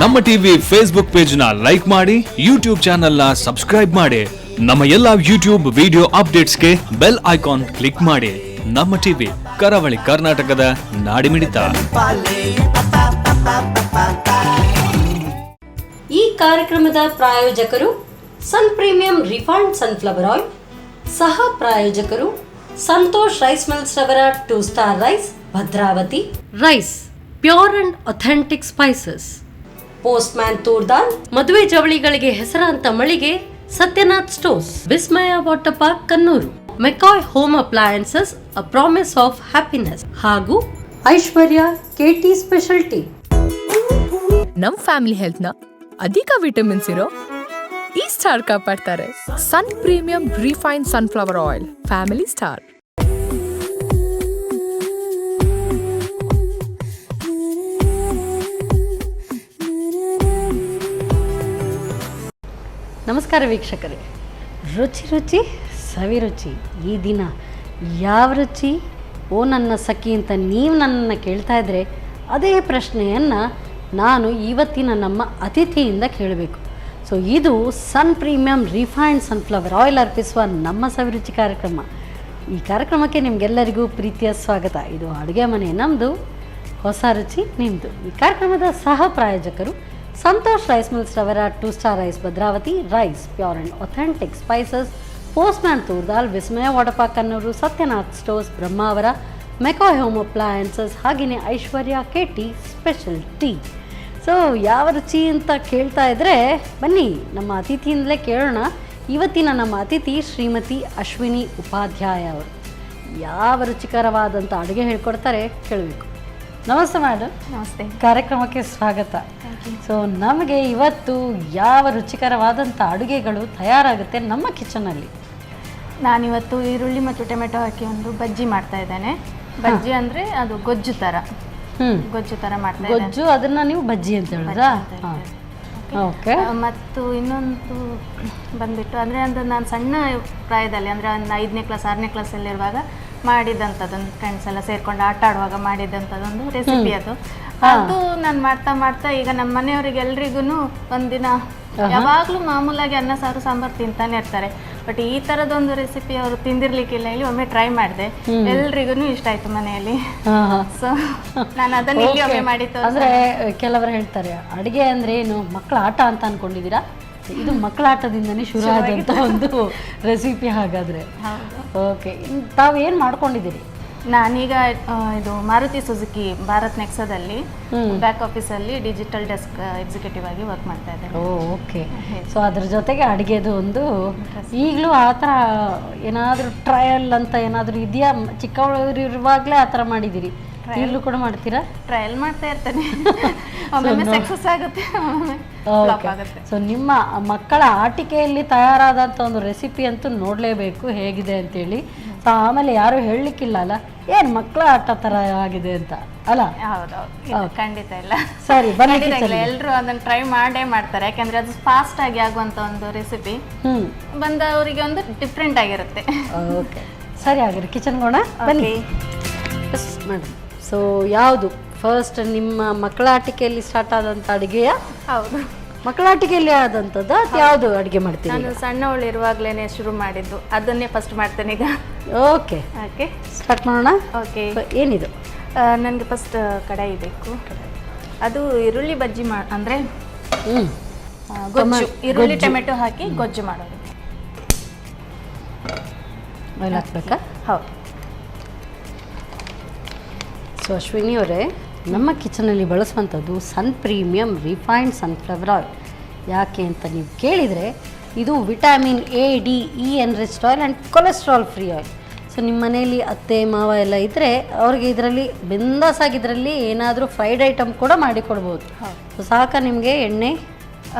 ನಮ್ಮ TV Facebook page ನ like ಮಾಡಿ, ಯೂಟ್ಯೂಬ್ ಚಾನೆಲ್ ನ ಸಬ್ಸ್ಕ್ರೈಬ್ ಮಾಡಿ. ನಮ್ಮ ಎಲ್ಲಾ ಯೂಟ್ಯೂಬ್ ವಿಡಿಯೋ ಅಪ್ಡೇಟ್ಸ್ಗೆ ಬೆಲ್ ಐಕಾನ್ ಕ್ಲಿಕ್ ಮಾಡಿ. ನಮ್ಮ ಟಿವಿ ಕರಾವಳಿ ಕರ್ನಾಟಕದ ನಾಡಿಮಿಡಿತ. ಈ ಕಾರ್ಯಕ್ರಮದ ಪ್ರಾಯೋಜಕರು Sun Premium refined sunflower oil, ಸಹ ಪ್ರಾಯೋಜಕರು ಸಂತೋಷ್ ರೈಸ್ ಮಿಲ್ಸ್ ರವರ 2 star rice, Bhadravati rice, pure and authentic spices, postman toor dal, ಮದುವೆ ಜವಳಿಗಳಿಗೆ ಹೆಸರಾಂತ ಮಳಿಗೆ Satyanath stores, Vismaya water park Kannur, McCoy home appliances a promise of happiness ಹಾಗೂ ಐಶ್ವರ್ಯ ಕೆಟಿ ಸ್ಪೆಷಾಲಿಟಿ. ನಮ್ ಫ್ಯಾಮಿಲಿ ಹೆಲ್ತ್ ನ ಅಧಿಕ ವಿಟಮಿನ್ಸ್ ಇರೋ ಈ ಸ್ಟಾರ್ ಕಾಪಾಡ್ತಾರೆ. Sun Premium refined sunflower oil, family star. ನಮಸ್ಕಾರ ವೀಕ್ಷಕರೇ. ರುಚಿ ರುಚಿ ಸವಿರುಚಿ. ಈ ದಿನ ಯಾವ ರುಚಿ? ಓ ನನ್ನ ಸಖಿ ಅಂತ ನೀವು ನನ್ನನ್ನು ಕೇಳ್ತಾ ಇದ್ದರೆ ಅದೇ ಪ್ರಶ್ನೆಯನ್ನು ನಾನು ಇವತ್ತಿನ ನಮ್ಮ ಅತಿಥಿಯಿಂದ ಕೇಳಬೇಕು. ಸೊ ಇದು ಸನ್ ಪ್ರೀಮಿಯಂ ರಿಫೈನ್ಡ್ ಸನ್ಫ್ಲವರ್ ಆಯಿಲ್ ಅರ್ಪಿಸುವ ನಮ್ಮ ಸವಿರುಚಿ ಕಾರ್ಯಕ್ರಮ. ಈ ಕಾರ್ಯಕ್ರಮಕ್ಕೆ ನಿಮಗೆಲ್ಲರಿಗೂ ಪ್ರೀತಿಯ ಸ್ವಾಗತ. ಇದು ಅಡುಗೆ ಮನೆ ನಮ್ಮದು, ಹೊಸ ರುಚಿ ನಿಮ್ಮದು. ಈ ಕಾರ್ಯಕ್ರಮದ ಸಹ ಪ್ರಾಯೋಜಕರು ಸಂತೋಷ್ ರೈಸ್ ಮಿಲ್ಸ್ ರವರ 2 star rice, Bhadravati rice, pure and authentic spices, postman ತೂರ್ದಾಲ್, Vismaya water park Kannur, Satyanath stores, Brahmavar, McCoy home appliances, ಹಾಗೆಯೇ Aishwarya KT special tea. So ಯಾವ ರುಚಿ ಅಂತ ಕೇಳ್ತಾ ಇದ್ದರೆ ಬನ್ನಿ ನಮ್ಮ ಅತಿಥಿಯಿಂದಲೇ ಕೇಳೋಣ. ಇವತ್ತಿನ ನಮ್ಮ ಅತಿಥಿ ಶ್ರೀಮತಿ ಅಶ್ವಿನಿ ಉಪಾಧ್ಯಾಯ ಅವರು. ಯಾವ ರುಚಿಕರವಾದಂಥ ಅಡುಗೆ ಹೇಳ್ಕೊಡ್ತಾರೆ ಕೇಳಬೇಕು. ನಮಸ್ತೆ ಮೇಡಮ್. ನಮಸ್ತೆ. ಕಾರ್ಯಕ್ರಮಕ್ಕೆ ಸ್ವಾಗತ. ಸೊ ನಮಗೆ ಇವತ್ತು ಯಾವ ರುಚಿಕರವಾದಂಥ ಅಡುಗೆಗಳು ತಯಾರಾಗುತ್ತೆ ನಮ್ಮ ಕಿಚನಲ್ಲಿ? ನಾನಿವತ್ತು ಈರುಳ್ಳಿ ಮತ್ತು ಟೊಮೆಟೊ ಹಾಕಿ ಒಂದು ಬಜ್ಜಿ ಮಾಡ್ತಾ ಇದ್ದೇನೆ. ಬಜ್ಜಿ ಅಂದರೆ ಅದು ಗೊಜ್ಜು ಥರ. ಗೊಜ್ಜು ಥರ ಮಾಡ್ತಾ ಇದ್ದೇನೆ. ಗೊಜ್ಜು, ಅದನ್ನು ನೀವು ಬಜ್ಜಿ ಅಂತ ಹೇಳಿದ್ರಾ? ಓಕೆ. ಮತ್ತು ಇನ್ನೊಂದು ಬಂದುಬಿಟ್ಟು ಅಂದರೆ ಅಂದರೆ ನಾನು ಸಣ್ಣ ಪ್ರಾಯದಲ್ಲಿ ಅಂದರೆ ಒಂದು 5ನೇ ಕ್ಲಾಸ್ 6ನೇ ಕ್ಲಾಸಲ್ಲಿರುವಾಗ ಮಾಡಿದಂಥದ್ದೊಂದು ಫ್ರೆಂಡ್ಸ್ ಎಲ್ಲ ಸೇರ್ಕೊಂಡು ಆಟ ಆಡುವಾಗ ಮಾಡಿದಂಥದ್ದೊಂದು ರೆಸಿಪಿ ಅದು. ಅದು ನಾನು ಮಾಡ್ತಾ ಮಾಡ್ತಾ ಈಗ ನಮ್ಮ ಮನೆಯವರಿಗೆ ಎಲ್ರಿಗೂ ಒಂದಿನ ಯಾವಾಗಲೂ ಮಾಮೂಲಾಗಿ ಅನ್ನ ಸಾರು ಸಾಂಬಾರು ತಿಂತಾನೆ ಇರ್ತಾರೆ. ಬಟ್ ಈ ಥರದೊಂದು ರೆಸಿಪಿ ಅವರು ತಿಂದಿರ್ಲಿಕ್ಕಿಲ್ಲ. ಇಲ್ಲಿ ಒಮ್ಮೆ ಟ್ರೈ ಮಾಡಿದೆ, ಎಲ್ರಿಗೂ ಇಷ್ಟ ಆಯ್ತು ಮನೆಯಲ್ಲಿ. ಸೊ ನಾನು ಅದನ್ನು ಇಲ್ಲಿ ಒಮ್ಮೆ ಮಾಡಿ ಅಂದರೆ ಕೆಲವರು ಹೇಳ್ತಾರೆ ಅಡುಗೆ ಅಂದರೆ ಏನು ಮಕ್ಕಳ ಆಟ ಅಂತ ಅನ್ಕೊಂಡಿದ್ದೀರಾ? ಇದು ಮಕ್ಕಳ ಆಟದಿಂದನೇ ಶುರು ಆದಂಥ ಒಂದು ರೆಸಿಪಿ. ಹಾಗಾದರೆ ಓಕೆ, ತಾವು ಏನು ಮಾಡ್ಕೊಂಡಿದ್ದೀರಿ? ನಾನೀಗ ಇದು ಮಾರುತಿ ಸುಜುಕಿ ಭಾರತ್ ನೆಕ್ಸಾದಲ್ಲಿ ಬ್ಯಾಕ್ ಆಫೀಸಲ್ಲಿ ಡಿಜಿಟಲ್ ಡೆಸ್ಕ್ ಎಕ್ಸಿಕ್ಯೂಟಿವ್ ಆಗಿ ವರ್ಕ್ ಮಾಡ್ತಾ ಇದ್ದೇನೆ. ಓಕೆ. ಸೊ ಅದ್ರ ಜೊತೆಗೆ ಅಡುಗೆದು ಒಂದು ಈಗಲೂ ಆ ಥರ ಏನಾದರೂ ಟ್ರಯಲ್ ಅಂತ ಏನಾದರೂ ಇದೆಯಾ? ಚಿಕ್ಕವರಿರುವಾಗಲೇ ಆ ಥರ ಮಾಡಿದ್ದೀರಿ? ಈಗಲೂ ಕೂಡ ಮಾಡ್ತೀರಾ? ಟ್ರಯಲ್ ಮಾಡ್ತಾ ಇರ್ತೇನೆ. ಒಮ್ಮೊಮ್ಮೆ ಸಕ್ಸಸ್ ಆಗುತ್ತೆ, ಒಮ್ಮೊಮ್ಮೆ ಫ್ಲಾಪ್ ಆಗುತ್ತೆ. ಸೊ ನಿಮ್ಮ ಮಕ್ಕಳ ಆಟಿಕೆಯಲ್ಲಿ ತಯಾರಾದಂಥ ಒಂದು ರೆಸಿಪಿ ಅಂತೂ ನೋಡಲೇಬೇಕು ಹೇಗಿದೆ ಅಂತೇಳಿ. ಸೊ ಆಮೇಲೆ ಯಾರು ಹೇಳಲಿಕ್ಕಿಲ್ಲ ಅಲ್ಲ, ಏನು ಮಕ್ಕಳ ಆಟ ಥರ ಆಗಿದೆ ಅಂತ ಅಲ್ಲ? ಹೌದೌದು, ಖಂಡಿತ ಇಲ್ಲ. ಸರಿ, ಎಲ್ಲರೂ ಅದನ್ನು ಟ್ರೈ ಮಾಡೇ ಮಾಡ್ತಾರೆ. ಯಾಕೆಂದ್ರೆ ಅದು ಫಾಸ್ಟ್ ಆಗಿ ಆಗುವಂಥ ಒಂದು ರೆಸಿಪಿ. ಬಂದವರಿಗೆ ಒಂದು ಡಿಫ್ರೆಂಟ್ ಆಗಿರುತ್ತೆ. ಓಕೆ, ಸರಿ. ಹಾಗಾದ್ರೆ ಕಿಚನ್ಗೆ ಹೋಗೋಣ ಬನ್ನಿ. Yes madam. ಸೊ ಯಾವುದು ಫಸ್ಟ್ ನಿಮ್ಮ ಮಕ್ಕಳ ಆಟಿಕೆಯಲ್ಲಿ ಸ್ಟಾರ್ಟ್ ಆದಂಥ ಅಡುಗೆಯ? ಹೌದು, ಮಕ್ಕಳ ಆಟಿಕೆಯಲ್ಲಿ ಆದಂಥದ್ದು. ಅದು ಯಾವುದು ಅಡುಗೆ ಮಾಡ್ತೀನಿ? ನಾನು ಸಣ್ಣವಳಿರುವಾಗಲೇ ಶುರು ಮಾಡಿದ್ದು, ಅದನ್ನೇ ಫಸ್ಟ್ ಮಾಡ್ತೇನೆ ಈಗ. ಓಕೆ ಓಕೆ, ಸ್ಟಾರ್ಟ್ ಮಾಡೋಣ. ಓಕೆ, ಏನಿದು? ನನಗೆ ಫಸ್ಟ್ ಕಡಾಯಿ ಬೇಕು. ಅದು ಈರುಳ್ಳಿ ಬಜ್ಜಿ ಅಂದರೆ ಗೊಜ್ಜು, ಈರುಳ್ಳಿ ಟೊಮೆಟೊ ಹಾಕಿ ಗೊಜ್ಜು ಮಾಡೋದು. ಆಯಿಲ್ ಹಾಕ್ಬೇಕಾ? ಹೌದು. ಸೊ ಅಶ್ವಿನಿ ಅವರೇ, ನಮ್ಮ ಕಿಚನಲ್ಲಿ ಬಳಸುವಂಥದ್ದು ಸನ್ ಪ್ರೀಮಿಯಂ ರಿಫೈನ್ಡ್ ಸನ್ಫ್ಲವರ್ ಆಯಿಲ್. ಯಾಕೆ ಅಂತ ನೀವು ಕೇಳಿದರೆ, ಇದು vitamin A, D, E enriched oil and cholesterol free oil. So ನಿಮ್ಮ ಮನೆಯಲ್ಲಿ ಅತ್ತೆ ಮಾವ ಎಲ್ಲ ಇದ್ದರೆ ಅವ್ರಿಗೆ ಇದರಲ್ಲಿ ಬಿಂದಾಸಾಗಿ ಇದರಲ್ಲಿ ಏನಾದರೂ ಫ್ರೈಡ್ ಐಟಮ್ ಕೂಡ ಮಾಡಿಕೊಡ್ಬೋದು. ಸೊ ಸಾಕ ನಿಮಗೆ ಎಣ್ಣೆ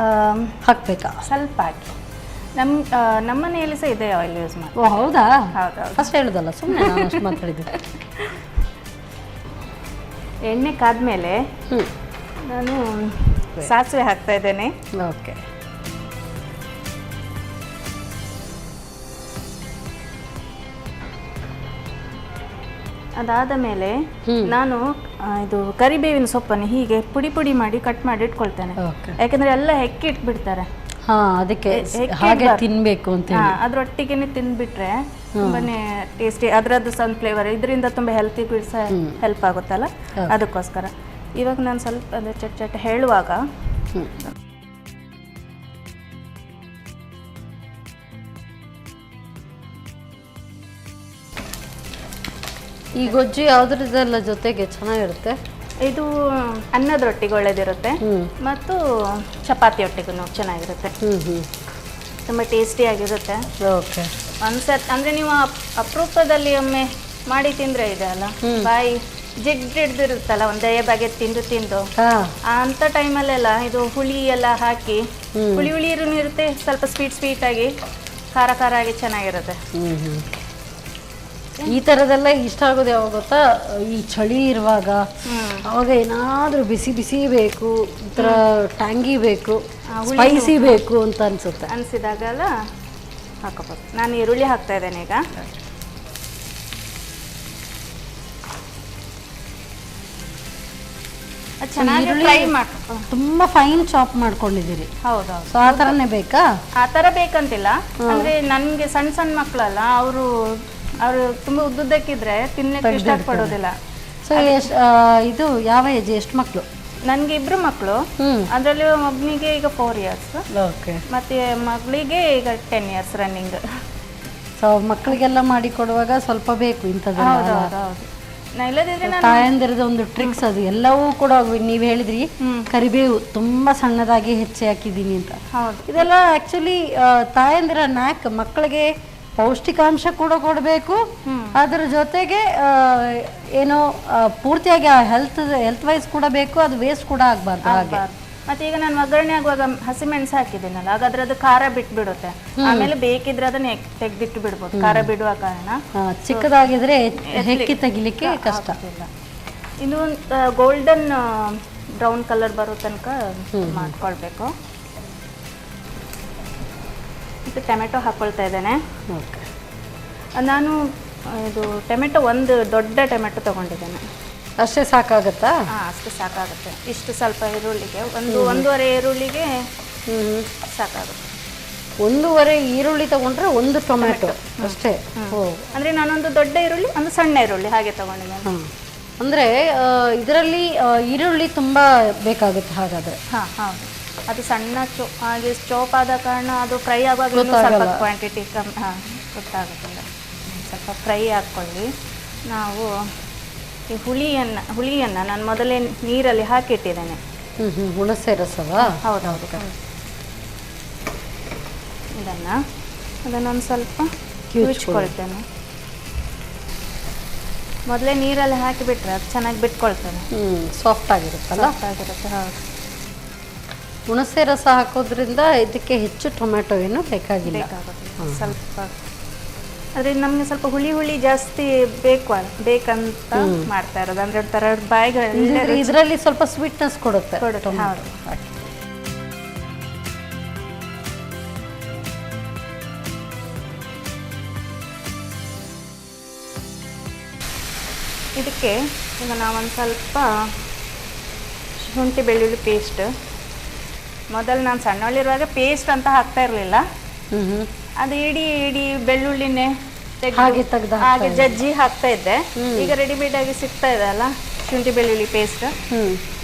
ಹಾಕಬೇಕಾ? ಸ್ವಲ್ಪ ಹಾಕಿ. ನಮ್ಮ ಮನೆಯಲ್ಲಿ ಸಹ ಇದೇ ಆಯಿಲ್ ಯೂಸ್ ಮಾಡಿ. ಓ ಹೌದಾ? ಹೌದು. ಫಸ್ಟ್ ಹೇಳೋದಲ್ಲ, ಸುಮ್ಮನೆ ನಾನು ಅಷ್ಟು ಮಾತಾಡಿದ್ದೆ. ಎಣ್ಣೆ ಕಾದ್ಮೇಲೆ ನಾನು ಸಾಸಿವೆ ಹಾಕ್ತಾ ಇದ್ದೇನೆ. ಓಕೆ. ಅದಾದ ಮೇಲೆ ನಾನು ಇದು ಕರಿಬೇವಿನ ಸೊಪ್ಪನ್ನು ಹೀಗೆ ಪುಡಿ ಪುಡಿ ಮಾಡಿ ಕಟ್ ಮಾಡಿ ಇಟ್ಕೊಳ್ತೇನೆ. ಓಕೆ. ಯಾಕಂದ್ರೆ ಎಲ್ಲ ಹೆಕ್ಕಿ ಇಟ್ಬಿಡ್ತಾರೆ. ಹಾ, ಅದಕ್ಕೆ ಹೆಕ್ಕಿ ಹಾಗೆ ಇಡ್ಬಾರ್ದು. ತಿನ್ಬೇಕು ಅಂತ ಹೇಳಿ. ಅದ್ರೊಟ್ಟಿಗೆ ತಿಂದ್ಬಿಟ್ರೆ ತುಂಬಾನೇ ಟೇಸ್ಟಿ. ಅದರದ್ದು ಸನ್ ಫ್ಲೇವರ್ ಇದರಿಂದ ತುಂಬ ಹೆಲ್ತಿ ಸಹ ಹೆಲ್ಪ್ ಆಗುತ್ತಲ್ಲ, ಅದಕ್ಕೋಸ್ಕರ. ಇವಾಗ ನಾನು ಸ್ವಲ್ಪ ಅದೇ ಚಟ್ ಚಟ್ ಹೇಳುವಾಗ ಈ ಗೊಜ್ಜು ಯಾವ್ದ್ರದ್ದೆಲ್ಲ ಜೊತೆಗೆ ಚೆನ್ನಾಗಿರುತ್ತೆ? ಇದು ಅನ್ನದ ರೊಟ್ಟಿಗೆ ಒಳ್ಳೇದಿರುತ್ತೆ ಮತ್ತು ಚಪಾತಿ ಒಟ್ಟಿಗೂ ಚೆನ್ನಾಗಿರುತ್ತೆ. ತುಂಬ ಟೇಸ್ಟಿಯಾಗಿರುತ್ತೆ. ಓಕೆ. ಒಂದ್ಸತ್ ಅಂದರೆ ನೀವು ಅಪರೂಪದಲ್ಲಿ ಒಮ್ಮೆ ಮಾಡಿ ತಿಂದರೆ ಇದೆ ಅಲ್ಲ, ಬಾಯಿ ಜಿಡ್ಡಿಡ್ದಿರುತ್ತಲ್ಲ ಒಂದೇ ಬಗೆ ತಿಂದು ಅಂಥ ಟೈಮಲ್ಲೆಲ್ಲ ಇದು ಹುಳಿ ಎಲ್ಲ ಹಾಕಿ ಹುಳಿ ಹುಳಿರೂ ಇರುತ್ತೆ, ಸ್ವಲ್ಪ ಸ್ವೀಟ್ ಆಗಿ ಖಾರ ಖಾರ ಆಗಿ ಚೆನ್ನಾಗಿರುತ್ತೆ. ಈ ಥರದೆಲ್ಲ ಇಷ್ಟ ಆಗೋದು ಯಾವಾಗ ಗೊತ್ತಾ? ಈ ಚಳಿ ಇರುವಾಗ ಅವಾಗ ಏನಾದರೂ ಬಿಸಿ ಬಿಸಿ ಬೇಕು, ಈ ಥರ ಟ್ಯಾಂಗಿ ಬೇಕು, ಸ್ಪೈಸಿ ಬೇಕು ಅಂತ ಅನ್ಸುತ್ತೆ. ಅನಿಸಿದಾಗೆಲ್ಲ ಹಾಕೋಬೋದು. ನಾನು ಈರುಳ್ಳಿ ಹಾಕ್ತಾ ಇದ್ದೇನೆ ಈಗ. ಚೆನ್ನಾಗಿ ಫ್ರೈ ಮಾಡ್ಕೊ. ತುಂಬಾ ಫೈನ್ ಚಾಪ್ ಮಾಡ್ಕೊಂಡಿದ್ದೀರಿ. ಹೌದೌದು. ಸೊ ಆ ಥರನೇ ಬೇಕಾ? ಆ ಥರ ಬೇಕಂತಿಲ್ಲ. ಅಂದರೆ ನನಗೆ ಸಣ್ಣ ಮಕ್ಕಳಲ್ಲ, ಅವರು ತುಂಬ ಉದ್ದುದ್ದಕ್ಕಿದ್ರೆ ತಿನ್ನಕ್ಕೆ ಇಷ್ಟಪಡೋದಿಲ್ಲ. ಸೊ ಇದು ಯಾವ ಏಜ್? ಎಷ್ಟು ಮಕ್ಕಳು? ನನಗೆ 2 ಮಕ್ಕಳು. ಅದರಲ್ಲಿ ಒಬ್ಬನಿಗೆ ಈಗ 4 years, ಓಕೆ, ಮತ್ತೆ ಮಗಳಿಗೆ ಈಗ 10 years ರನ್ನಿಂಗ್. ಸೊ ಮಕ್ಕಳಿಗೆಲ್ಲ ಮಾಡಿ ಕೊಡುವಾಗ ಸ್ವಲ್ಪ ಬೇಕು ಇಂಥದ್ದೆಲ್ಲ. ಹೌದು. ಇಲ್ಲದಿದ್ರೆ ತಾಯಂದಿರದ ಒಂದು ಟ್ರಿಕ್ಸ್ ಅದು ಎಲ್ಲವೂ ಕೂಡ. ನೀವು ಹೇಳಿದ್ರಿ ಕರಿಬೇವು ತುಂಬಾ ಸಣ್ಣದಾಗಿ ಹೆಚ್ಚಿ ಹಾಕಿದ್ದೀನಿ ಅಂತ. ಇದೆಲ್ಲ ಆಕ್ಚುಲಿ ತಾಯಂದಿರ ನ್ಯಾಕ್. ಮಕ್ಕಳಿಗೆ ಪೌಷ್ಟಿಕಾಂಶ ಕೂಡ ಕೊಡಬೇಕು, ಅದರ ಜೊತೆಗೆ ಏನೋ ಪೂರ್ತಿಯಾಗಿ ಹೆಲ್ತ್ ವೈಸ್ ಕೂಡ ಬೇಕು, ಅದು ವೇಸ್ಟ್ ಕೂಡ ಆಗಬಾರ್ದು. ಹಾಗೆ ಮತ್ತೆ ಈಗ ನಾನು ಒಗ್ಗರಣೆ ಆಗುವಾಗ ಹಸಿಮೆಣಸು ಹಾಕಿದ್ದೀನಲ್ಲ, ಆಗ ಅದ್ರದ್ದು ಖಾರ ಬಿಟ್ಬಿಡುತ್ತೆ. ಆಮೇಲೆ ಬೇಕಿದ್ರೆ ಅದನ್ನ ತೆಗೆದಿಟ್ಟು ಬಿಡ್ಬೋದು, ಖಾರ ಬಿಡುವ ಕಾರಣ. ಚಿಕ್ಕದಾಗಿದ್ರೆ ಹೆಕ್ಕಿ ತೆಗಿಲಿಕ್ಕೆ ಕಷ್ಟ. ಇದು ಗೋಲ್ಡನ್ ಬ್ರೌನ್ ಕಲರ್ ಬರೋ ತನಕ ಮಾಡ್ಕೊಳ್ಬೇಕು. ಇದು ಟೊಮೆಟೊ ಹಾಕ್ಕೊಳ್ತಾ ಇದ್ದೇನೆ. ನಾನು ಇದು ಟೊಮೆಟೊ ಒಂದು ದೊಡ್ಡ ಟೊಮೆಟೊ ತೊಗೊಂಡಿದ್ದೇನೆ. ಅಷ್ಟೇ ಸಾಕಾಗತ್ತಾ? ಅಷ್ಟು ಸಾಕಾಗುತ್ತೆ. ಇಷ್ಟು ಸ್ವಲ್ಪ ಈರುಳ್ಳಿಗೆ, 1.5 ಈರುಳ್ಳಿಗೆ ಸಾಕಾಗುತ್ತೆ. 1.5 ಈರುಳ್ಳಿ ತಗೊಂಡ್ರೆ 1 ಟೊಮೆಟೊ ಅಷ್ಟೇ? ಅಂದರೆ ನಾನೊಂದು ದೊಡ್ಡ ಈರುಳ್ಳಿ, ಒಂದು ಸಣ್ಣ ಈರುಳ್ಳಿ ಹಾಗೆ ತಗೊಂಡಿದ್ದೇನೆ. ಅಂದರೆ ಇದರಲ್ಲಿ ಈರುಳ್ಳಿ ತುಂಬ ಬೇಕಾಗುತ್ತೆ ಹಾಗಾದರೆ? ಹೌದು. ಅದು ಸಣ್ಣ ಹಾಗೆ ಚೋಪ್ ಆದ ಕಾರಣ ಅದು ಫ್ರೈ ಆಗುವಾಗ ಸ್ವಲ್ಪ ಕ್ವಾಂಟಿಟಿ ಗೊತ್ತಾಗುತ್ತಿಲ್ಲ. ಸ್ವಲ್ಪ ಫ್ರೈ ಹಾಕ್ಕೊಳ್ಳಿ. ನಾವು ಈ ಹುಳಿಯನ್ನು ನಾನು ಮೊದಲೇ ನೀರಲ್ಲಿ ಹಾಕಿಟ್ಟಿದ್ದೇನೆ. ಹುಣಸೆ ರಸವಾ? ಹೌದೌದು. ಅದನ್ನೊಂದು ಸ್ವಲ್ಪ ಕಿವುಚ್ಕೊಳ್ತೇನೆ. ಮೊದಲೇ ನೀರಲ್ಲಿ ಹಾಕಿಬಿಟ್ರೆ ಅದು ಚೆನ್ನಾಗಿ ಬಿಟ್ಕೊಳ್ತೇನೆ. ಸಾಫ್ಟ್ ಆಗಿರುತ್ತಲ್ಲ? ಆಗಿರುತ್ತೆ. ಹೌದು. ಹುಣಸೆ ರಸ ಹಾಕೋದ್ರಿಂದ ಇದಕ್ಕೆ ಹೆಚ್ಚು ಟೊಮೆಟೊ ಏನು ಬೇಕಾಗಿಲ್ಲ. ಸ್ವಲ್ಪ ಆದರೆ ನಮಗೆ ಸ್ವಲ್ಪ ಹುಳಿ ಜಾಸ್ತಿ ಬೇಕಂತ ಮಾಡ್ತಾ ಇರೋದು. ಅಂದರೆ ಒಂಥರ ಬಾಯಿಗಳು ಇದರಲ್ಲಿ ಸ್ವಲ್ಪ ಸ್ವೀಟ್ನೆಸ್ ಕೊಡುತ್ತೆ. ಹೌದು. ಇದಕ್ಕೆ ಈಗ ನಾವೊಂದು ಸ್ವಲ್ಪ ಶುಂಠಿ ಬೆಳ್ಳುಳ್ಳಿ ಪೇಸ್ಟ್. ಮೊದಲು ನಾನು ಸಣ್ಣವಳಿರುವಾಗ ಪೇಸ್ಟ್ ಅಂತ ಹಾಕ್ತಾ ಇರಲಿಲ್ಲ, ಅದು ಇಡೀ ಬೆಳ್ಳುಳ್ಳಿನೇ ಹಾಗೆ ಜಜ್ಜಿ ಹಾಕ್ತಾ ಇದ್ದೆ. ಈಗ ರೆಡಿಮೇಡ್ ಆಗಿ ಸಿಗ್ತಾ ಇದೆ ಅಲ್ಲ ಶುಂಠಿ ಬೆಳ್ಳುಳ್ಳಿ ಪೇಸ್ಟ್,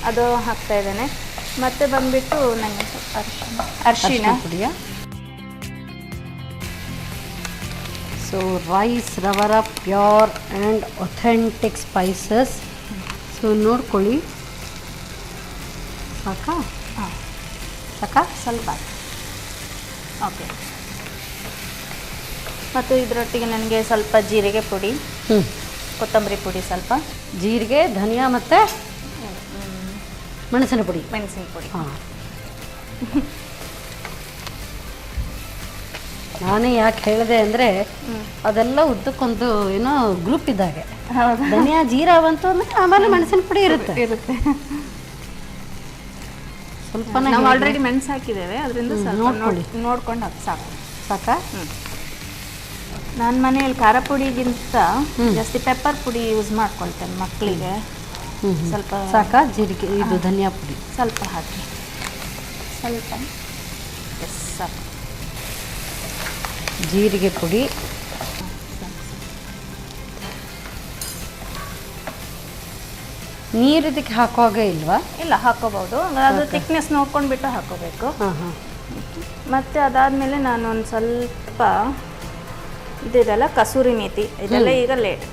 ಅದು ಹಾಕ್ತಾ ಇದ್ದೇನೆ. ಮತ್ತೆ ಬಂದ್ಬಿಟ್ಟು ನನಗೆ ಅರಿಶಿನ ಪುಡಿಯ. ಸೊ ರೈಸ್ ರವರ pure and authentic spices. So ನೋಡ್ಕೊಳ್ಳಿ. ಸಾಕಾ? ಸ್ವಲ್ಪ. ಓಕೆ. ಮತ್ತು ಇದರೊಟ್ಟಿಗೆ ನನಗೆ ಸ್ವಲ್ಪ ಜೀರಿಗೆ ಪುಡಿ, ಕೊತ್ತಂಬರಿ ಪುಡಿ, ಸ್ವಲ್ಪ ಜೀರಿಗೆ, ಧನಿಯಾ ಮತ್ತು ಮೆಣಸಿನ ಪುಡಿ. ಹಾಂ. ನಾನೇ ಯಾಕೆ ಹೇಳಿದೆ ಅಂದರೆ ಅದೆಲ್ಲ ಉದ್ದಕ್ಕೊಂದು ಏನೋ ಗ್ರೂಪ್ ಇದ್ದಾಗೆ. ಧನಿಯಾ ಜೀರಾ ಬಂತು ಅಂದರೆ ಆಮೇಲೆ ಮೆಣಸಿನ ಪುಡಿ ಇರುತ್ತೆ. ಸ್ವಲ್ಪ ನಾವು ಆಲ್ರೆಡಿ ಮೆಣಸು ಹಾಕಿದ್ದೇವೆ, ಅದರಿಂದ ನೋಡ್ಕೊಂಡು ಹಾಕಿ ಸಾಕಾ? ನಾನು ಮನೆಯಲ್ಲಿ ಖಾರ ಪುಡಿಗಿಂತ ಜಾಸ್ತಿ ಪೆಪ್ಪರ್ ಪುಡಿ ಯೂಸ್ ಮಾಡ್ಕೊಳ್ತೇನೆ ಮಕ್ಕಳಿಗೆ. ಸ್ವಲ್ಪ ಸಾಕಾ ಜೀರಿಗೆ ಇದು ಧನಿಯಾ ಪುಡಿ ಸ್ವಲ್ಪ ಹಾಕಿ, ಸ್ವಲ್ಪ ಎಸ್ ಸಾಕು. ಜೀರಿಗೆ ಪುಡಿ, ನೀರು ಇದಕ್ಕೆ ಹಾಕುವಾಗ ಇಲ್ವಾ? ಇಲ್ಲ, ಹಾಕೋಬಹುದು. ಅದು ಥಿಕ್ನೆಸ್ ನೋಡ್ಕೊಂಡ್ಬಿಟ್ಟು ಹಾಕೋಬೇಕು. ಹಾಂ ಹಾಂ. ಮತ್ತು ಅದಾದಮೇಲೆ ನಾನು ಒಂದು ಸ್ವಲ್ಪ ಇದೆಲ್ಲ ಕಸೂರಿ ಮೇಥಿ ಇದೆಲ್ಲ ಈಗ ಲೇಟ್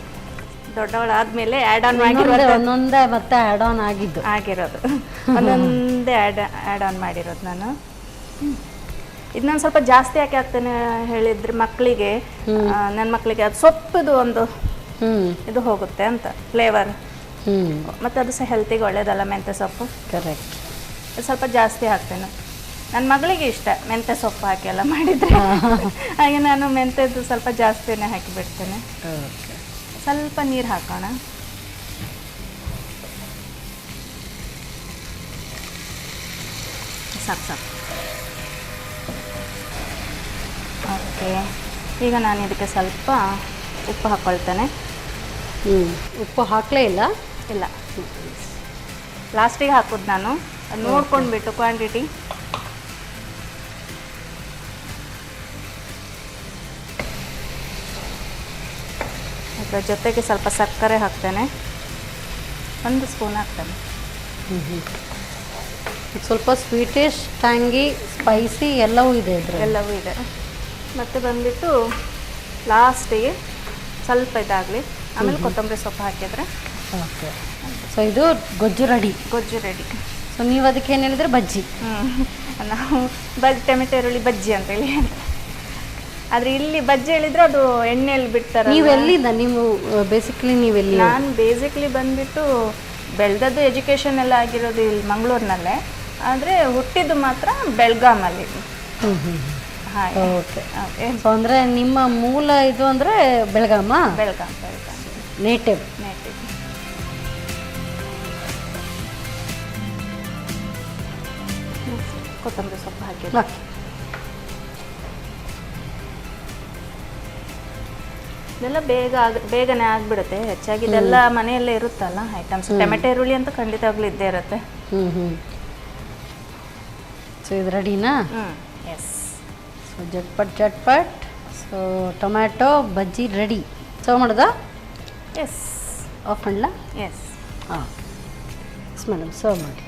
ದೊಡ್ಡವಳಾದ್ಮೇಲೆ ಆ್ಯಡ್ ಆನ್ ಒಂದೊಂದೇ ಮತ್ತೆ ಆ್ಯಡ್ ಆನ್ ಆಗಿರೋದು ಒಂದೊಂದೇ ಆ್ಯಡ್ ಆನ್ ಮಾಡಿರೋದು ನಾನು. ಇದನ್ನ ಸ್ವಲ್ಪ ಜಾಸ್ತಿ ಯಾಕೆ ಹಾಕ್ತೇನೆ ಹೇಳಿದ್ರೆ ಮಕ್ಕಳಿಗೆ, ನನ್ನ ಮಕ್ಕಳಿಗೆ ಅದು ಸೊಪ್ಪದು ಒಂದು ಇದು ಹೋಗುತ್ತೆ ಅಂತ ಫ್ಲೇವರ್, ಮತ್ತು ಅದು ಸಹ ಹೆಲ್ತಿಗೆ ಒಳ್ಳೇದಲ್ಲ ಮೆಂತ್ಯ ಸೊಪ್ಪು. ಕರೆಕ್ಟ್. ಸ್ವಲ್ಪ ಜಾಸ್ತಿ ಹಾಕ್ತೇನೆ. ನನ್ನ ಮಗಳಿಗೆ ಇಷ್ಟ ಮೆಂತ್ಯ ಸೊಪ್ಪು ಹಾಕಿ ಎಲ್ಲ ಮಾಡಿದರೆ, ಹಾಗೆ ನಾನು ಮೆಂತ್ಯದ್ದು ಸ್ವಲ್ಪ ಜಾಸ್ತಿನೇ ಹಾಕಿಬಿಡ್ತೇನೆ. ಸ್ವಲ್ಪ ನೀರು ಹಾಕೋಣ. ಸಾಕು ಸಾಕು. ಓಕೆ, ಈಗ ನಾನು ಇದಕ್ಕೆ ಸ್ವಲ್ಪ ಉಪ್ಪು ಹಾಕ್ಕೊಳ್ತೇನೆ. ಉಪ್ಪು ಹಾಕಲೇ ಇಲ್ಲ? ಇಲ್ಲ, ಲಾಸ್ಟಿಗೆ ಹಾಕೋದು ನಾನು, ಅದು ನೋಡ್ಕೊಂಡ್ಬಿಟ್ಟು ಕ್ವಾಂಟಿಟಿ. ಅದರ ಜೊತೆಗೆ ಸ್ವಲ್ಪ ಸಕ್ಕರೆ ಹಾಕ್ತೇನೆ, 1 ಸ್ಪೂನ್ ಹಾಕ್ತೇನೆ. ಸ್ವಲ್ಪ ಸ್ವೀಟಿಶ್, ಟ್ಯಾಂಗಿ, ಸ್ಪೈಸಿ ಎಲ್ಲವೂ ಇದೆ ಇದರಲ್ಲಿ. ಎಲ್ಲವೂ ಇದೆ. ಮತ್ತು ಬಂದುಬಿಟ್ಟು ಲಾಸ್ಟಿಗೆ ಸ್ವಲ್ಪ ಇದಾಗಲಿ, ಆಮೇಲೆ ಕೊತ್ತಂಬರಿ ಸೊಪ್ಪು ಹಾಕಿದರೆ ಓಕೆ. ಸೊ ಇದು ಗೊಜ್ಜು ರೆಡಿ. ಗೊಜ್ಜು ರೆಡಿ. ಸೊ ನೀವು ಅದಕ್ಕೆ ಏನು ಹೇಳಿದ್ರೆ ಬಜ್ಜಿ. ನಾವು ಟೊಮೆಟೊ ಈರುಳ್ಳಿ ಬಜ್ಜಿ ಅಂತ ಹೇಳಿ, ಆದರೆ ಇಲ್ಲಿ ಬಜ್ಜಿ ಹೇಳಿದರೆ ಅದು ಎಣ್ಣೆಯಲ್ಲಿ ಬಿಡ್ತಾರೆ. ನೀವು ಎಲ್ಲಿಂದ? ನೀವು ಬೇಸಿಕ್ಲಿ ನೀವೆಲ್ಲಿ? ನಾನು ಬೇಸಿಕ್ಲಿ ಬಂದುಬಿಟ್ಟು ಬೆಳೆದದ್ದು ಎಜುಕೇಷನ್ ಎಲ್ಲ ಆಗಿರೋದು ಇಲ್ಲಿ ಮಂಗಳೂರಿನಲ್ಲೇ, ಆದರೆ ಹುಟ್ಟಿದ್ದು ಮಾತ್ರ ಬೆಳಗಾಮಲ್ಲಿ. ಹಾಂ, ಓಕೆ. ಸೊ ಅಂದರೆ ನಿಮ್ಮ ಮೂಲ ಇದು ಅಂದರೆ ಬೆಳಗಾಮ? ಬೆಳಗಾಂ ನೇಟಿವ್. ಕೊತ್ತಂಬರಿ ಸೊಪ್ಪು ಹಾಕಿ ಇದೆಲ್ಲ ಬೇಗನೆ ಆಗಿಬಿಡುತ್ತೆ. ಹೆಚ್ಚಾಗಿ ಇದೆಲ್ಲ ಮನೆಯಲ್ಲೇ ಇರುತ್ತಲ್ಲ ಐಟಮ್ಸ್. ಟೊಮೆಟೊ ಈರುಳ್ಳಿ ಅಂತ ಖಂಡಿತವಾಗ್ಲೂ ಇದ್ದೇ ಇರುತ್ತೆ. ಸೊ ಇದು ರೆಡಿನಾ? S. So Jatpat. So tomato ಬಜ್ಜಿ ರೆಡಿ. ಸರ್ವ್ ಮಾಡೋದಾ? ಎಸ್. ಆಫ್ ಮಾಡಲಾ? ಎಸ್. ಹಾಂ ಎಸ್ ಮೇಡಮ್, ಸರ್ವ್ ಮಾಡಿ.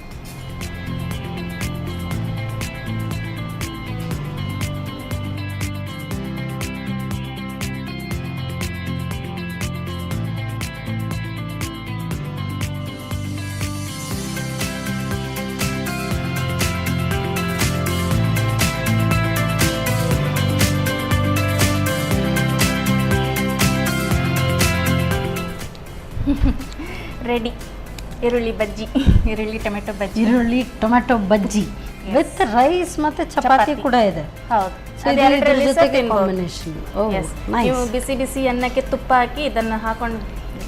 ರೆಡಿ. ಈರುಳ್ಳಿ ಬಜ್ಜಿ, ಈರುಳ್ಳಿ ಟೊಮೆಟೊ ಬಜ್ಜಿ. ಈರುಳ್ಳಿ ಟೊಮ್ಯಾಟೊ ಬಜ್ಜಿ ವಿತ್ ರೈಸ್ ಮತ್ತು ಚಪಾತಿ ಕೂಡ ಇದೆ. ಹೌದು, ಕಾಂಬಿನೇಷನ್. ನೀವು ಬಿಸಿ ಬಿಸಿ ಅನ್ನಕ್ಕೆ ತುಪ್ಪ ಹಾಕಿ ಇದನ್ನು ಹಾಕೊಂಡು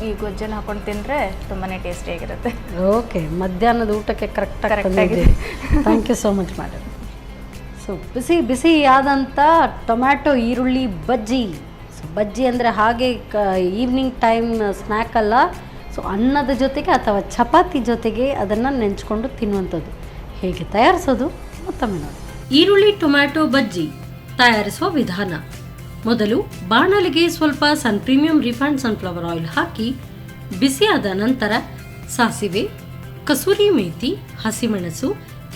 ಈ ಗೊಜ್ಜನ್ನು ಹಾಕೊಂಡು ತಿಂದರೆ ತುಂಬಾ ಟೇಸ್ಟಿಯಾಗಿರುತ್ತೆ. ಓಕೆ, ಮಧ್ಯಾಹ್ನದ ಊಟಕ್ಕೆ ಕರೆಕ್ಟಾಗಿ. Thank you so much madam. So ಬಿಸಿ ಆದಂಥ ಟೊಮ್ಯಾಟೊ ಈರುಳ್ಳಿ ಬಜ್ಜಿ. ಸೊ ಬಜ್ಜಿ ಅಂದರೆ ಹಾಗೆ ಈವ್ನಿಂಗ್ ಟೈಮ್ ಸ್ನ್ಯಾಕ್ ಅಲ್ಲ. ಸೊ ಅನ್ನದ ಜೊತೆಗೆ ಅಥವಾ ಚಪಾತಿ ಜೊತೆಗೆ ಅದನ್ನು ನೆಂಚ್ಕೊಂಡು ತಿನ್ನುವಂಥದ್ದು. ಹೇಗೆ ತಯಾರಿಸೋದು ಮತ್ತೊಮ್ಮೆ ನೋಡಿ. ಈರುಳ್ಳಿ ಟೊಮ್ಯಾಟೊ ಬಜ್ಜಿ ತಯಾರಿಸುವ ವಿಧಾನ: ಮೊದಲು ಬಾಣಲಿಗೆ ಸ್ವಲ್ಪ ಪ್ರೀಮಿಯಂ ರಿಫೈನ್ಡ್ ಸನ್ಫ್ಲವರ್ ಆಯಿಲ್ ಹಾಕಿ ಬಿಸಿಯಾದ ನಂತರ ಸಾಸಿವೆ, ಕಸೂರಿ ಮೇಥಿ, ಹಸಿಮೆಣಸು,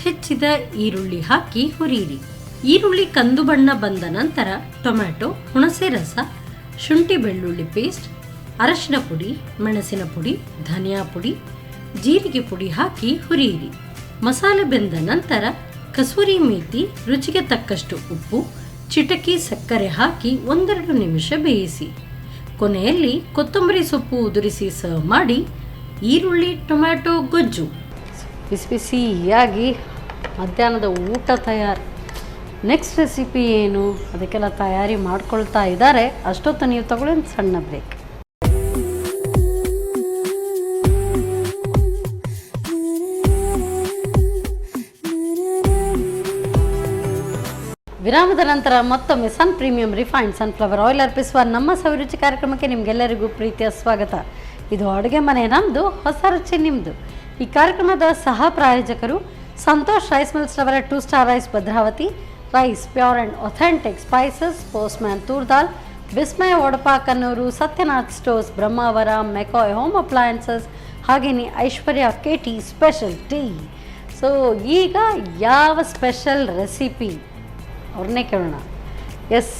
ಹೆಚ್ಚಿದ ಈರುಳ್ಳಿ ಹಾಕಿ ಹುರಿಯಿರಿ. ಈರುಳ್ಳಿ ಕಂದು ಬಣ್ಣ ಬಂದ ನಂತರ ಟೊಮ್ಯಾಟೊ, ಹುಣಸೆ ರಸ, ಶುಂಠಿ ಬೆಳ್ಳುಳ್ಳಿ ಪೇಸ್ಟ್, ಅರಶಿನ ಪುಡಿ, ಮೆಣಸಿನ ಪುಡಿ, ಧನಿಯಾ ಪುಡಿ, ಜೀರಿಗೆ ಪುಡಿ ಹಾಕಿ ಹುರಿಯಿರಿ. ಮಸಾಲೆ ಬೆಂದ ನಂತರ ಕಸೂರಿ ಮೇಥಿ, ರುಚಿಗೆ ತಕ್ಕಷ್ಟು ಉಪ್ಪು, ಚಿಟಕಿ ಸಕ್ಕರೆ ಹಾಕಿ 1-2 ನಿಮಿಷ ಬೇಯಿಸಿ. ಕೊನೆಯಲ್ಲಿ ಕೊತ್ತಂಬರಿ ಸೊಪ್ಪು ಉದುರಿಸಿ ಸರ್ವ್ ಮಾಡಿ. ಈರುಳ್ಳಿ ಟೊಮ್ಯಾಟೊ ಗೊಜ್ಜು ಬಿಸಿ ಬಿಸಿಯಾಗಿ ಮಧ್ಯಾಹ್ನದ ಊಟ ತಯಾರು. ನೆಕ್ಸ್ಟ್ ರೆಸಿಪಿ ಏನು ಅದಕ್ಕೆಲ್ಲ ತಯಾರಿ ಮಾಡ್ಕೊಳ್ತಾ ಇದ್ದಾರೆ. ಅಷ್ಟೊತ್ತು ನೀವು ತಗೊಳ್ಳಿ ಒಂದು ಸಣ್ಣ ಬ್ರೇಕ್. ವಿರಾಮದ ನಂತರ ಮತ್ತೊಮ್ಮೆ ಪ್ರೀಮಿಯಂ ರಿಫೈನ್ಡ್ ಸನ್ಫ್ಲವರ್ ಆಯಿಲ್ ಅರ್ಪಿಸುವ ನಮ್ಮ ಸವಿರುಚಿ ಕಾರ್ಯಕ್ರಮಕ್ಕೆ ನಿಮಗೆಲ್ಲರಿಗೂ ಪ್ರೀತಿಯ ಸ್ವಾಗತ. ಇದು ಅಡುಗೆ ಮನೆ ನಮ್ಮದು, ಹೊಸ ರುಚಿ ನಿಮ್ಮದು. ಈ ಕಾರ್ಯಕ್ರಮದ ಸಹ ಪ್ರಾಯೋಜಕರು ಸಂತೋಷ್ ರೈಸ್ ಮಿಲ್ಸ್ ರವರ 2 star rice Bhadravati, rice pure and authentic spices, postman toor dal, Vismaya ವಡಪ Kannur, Satyanath stores Brahmavar, McCoy home appliances, ಹಾಗೆಯೇ Aishwarya KT special tea. So ಈಗ ಯಾವ ಸ್ಪೆಷಲ್ ರೆಸಿಪಿ ಅವ್ರನ್ನೇ ಕೇಳೋಣ. ಎಸ್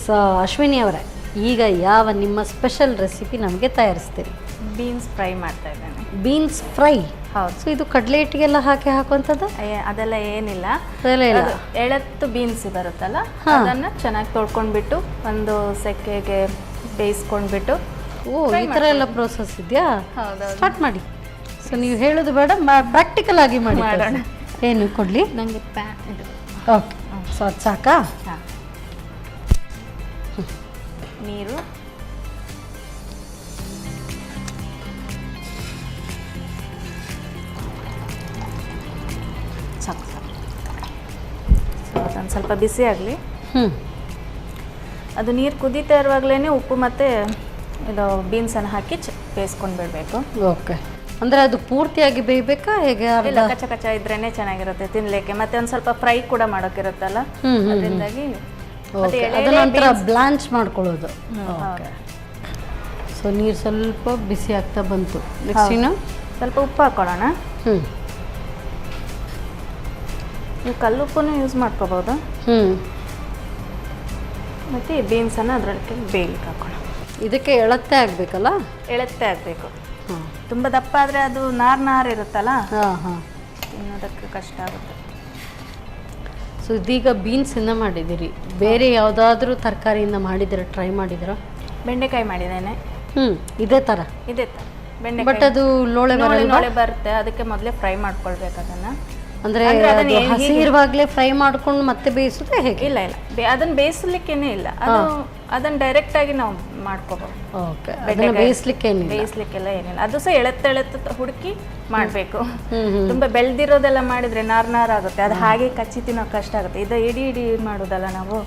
ಅಶ್ವಿನಿ ಅವರೇ, ಈಗ ಯಾವ ನಿಮ್ಮ ಸ್ಪೆಷಲ್ ರೆಸಿಪಿ ನಮಗೆ ತಯಾರಿಸ್ತೀರಿ? ಬೀನ್ಸ್ ಫ್ರೈ ಮಾಡ್ತಾ ಇದ್ದೇನೆ. Beans fry? ಹೌದು. ಸೊ ಇದು ಕಡಲೆ ಹಿಟ್ಟಿಗೆಲ್ಲ ಹಾಕುವಂಥದ್ದು? ಅದೆಲ್ಲ ಏನಿಲ್ಲ. ಅದೆಲ್ಲ ಇಲ್ಲ. ಎಳತ್ತು ಬೀನ್ಸ್ ಬರುತ್ತಲ್ಲ, ಅದನ್ನು ಚೆನ್ನಾಗಿ ತೊಳ್ಕೊಂಡ್ಬಿಟ್ಟು ಒಂದು ಸೆಕೆಗೆ ಬೇಯಿಸ್ಕೊಂಡ್ಬಿಟ್ಟು. ಓ, ಈ ಥರ ಎಲ್ಲ ಪ್ರೋಸೆಸ್ ಇದೆಯಾ? ಹೌದೌದು. ಸ್ಟಾರ್ಟ್ ಮಾಡಿ. ಸೊ ನೀವು ಹೇಳೋದು ಬೇಡ, ಪ್ರಾಕ್ಟಿಕಲ್ ಆಗಿ ಮಾಡೋಣ. ಏನು ಕೊಡಲಿ ನನಗೆ ಇದು. ಓಕೆ, ಸೊ ಅದು ಸಾಕಾ? ಹಾಂ. ನೀರು, ಸಾಕು ಸಾಕು. ಸೊ ಅದೊಂದು ಸ್ವಲ್ಪ ಬಿಸಿ ಆಗಲಿ. ಅದು ನೀರು ಕುದೀತಾ ಇರುವಾಗಲೇ ಉಪ್ಪು ಮತ್ತು ಇದು ಬೀನ್ಸನ್ನು ಹಾಕಿ ಬೇಯಿಸ್ಕೊಂಡು ಬಿಡಬೇಕು. ಓಕೆ, ಅಂದರೆ ಅದು ಪೂರ್ತಿಯಾಗಿ ಬೇಯಬೇಕಾ ಹೇಗೆ? ಇಲ್ಲ, ಕಚ್ಚ ಕಚ್ಚ ಇದ್ರೇನೆ ಚೆನ್ನಾಗಿರುತ್ತೆ ತಿನ್ಲಿಕ್ಕೆ. ಮತ್ತೆ ಒಂದು ಸ್ವಲ್ಪ ಫ್ರೈ ಕೂಡ ಮಾಡೋಕ್ಕಿರುತ್ತಲ್ಲ, ಅದರಿಂದಾಗಿ ಅದನ್ನೊಂಥರ ಬ್ಲಾಂಚ್ ಮಾಡ್ಕೊಳ್ಳೋದು. ಓಕೆ, ಸೊ ನೀರು ಸ್ವಲ್ಪ ಬಿಸಿ ಆಗ್ತಾ ಬಂತು. ನೆಕ್ಸ್ಟ್ ಇನ್ನು ಸ್ವಲ್ಪ ಉಪ್ಪು ಹಾಕೊಳ್ಳೋಣ. ನೀವು ಕಲ್ಲುಪ್ಪನ್ನು ಯೂಸ್ ಮಾಡ್ಕೋಬೋದು. ಮತ್ತು ಈ ಬೀನ್ಸನ್ನು ಅದರೊಳಗೆ ಬೇಯಲಿಕ್ಕೆ ಹಾಕೋಣ. ಇದಕ್ಕೆ ಎಳತ್ತೆ ಆಗಬೇಕಲ್ಲ? ಎಳತ್ತೆ ಆಗಬೇಕು. ತುಂಬ ದಪ್ಪ ಆದರೆ ಅದು ನಾರು ಇರುತ್ತಲ್ಲ, ತಿನ್ನೋದಕ್ಕೆ ಕಷ್ಟ ಆಗುತ್ತೆ. ಸೊ ಇದೀಗ ಬೀನ್ಸಿಂದ ಮಾಡಿದ್ದೀರಿ, ಬೇರೆ ಯಾವುದಾದ್ರೂ ತರಕಾರಿಯಿಂದ ಮಾಡಿದ್ದೀರಾ? ಟ್ರೈ ಮಾಡಿದ್ದೀರಾ? ಬೆಂಡೆಕಾಯಿ ಮಾಡಿದ್ದೇನೆ. ಇದೇ ಥರ? ಇದೇ ಥರ ಬೆಂಡೆಕಾಯಿ. ಬಟ್ ಅದು ಲೋಳೆ ಬರುತ್ತೆ, ಅದಕ್ಕೆ ಮೊದಲೇ ಫ್ರೈ ಮಾಡ್ಕೊಳ್ಬೇಕು ಅದನ್ನು. ಅಂದರೆ ಹಸಿ ಇರುವಾಗಲೇ ಫ್ರೈ ಮಾಡ್ಕೊಂಡು ಮತ್ತೆ ಬೇಯಿಸೋದೇ ಹೇಗೆ? ಇಲ್ಲ ಇಲ್ಲ, ಅದನ್ನು ಬೇಯಿಸ್ಲಿಕ್ಕೇನೆ ಇಲ್ಲ, ಅದು ಅದನ್ನು ಡೈರೆಕ್ಟಾಗಿ ನಾವು ಮಾಡ್ಕೋಬೋದು. ಓಕೆ, ಬೇಯಿಸ್ಲಿಕ್ಕೆಲ್ಲ ಏನಿಲ್ಲ. ಅದು ಸಹ ಎಳೆತ್ತು ಹುಡುಕಿ ಮಾಡಬೇಕು. ತುಂಬ ಬೆಳೆದಿರೋದೆಲ್ಲ ಮಾಡಿದರೆ ನಾರು ಆಗುತ್ತೆ, ಅದು ಹಾಗೆ ಕಚ್ಚಿ ತಿನ್ನೋಕೆ ಕಷ್ಟ ಆಗುತ್ತೆ. ಇದು ಇಡೀ ಮಾಡೋದಲ್ಲ ನಾವು.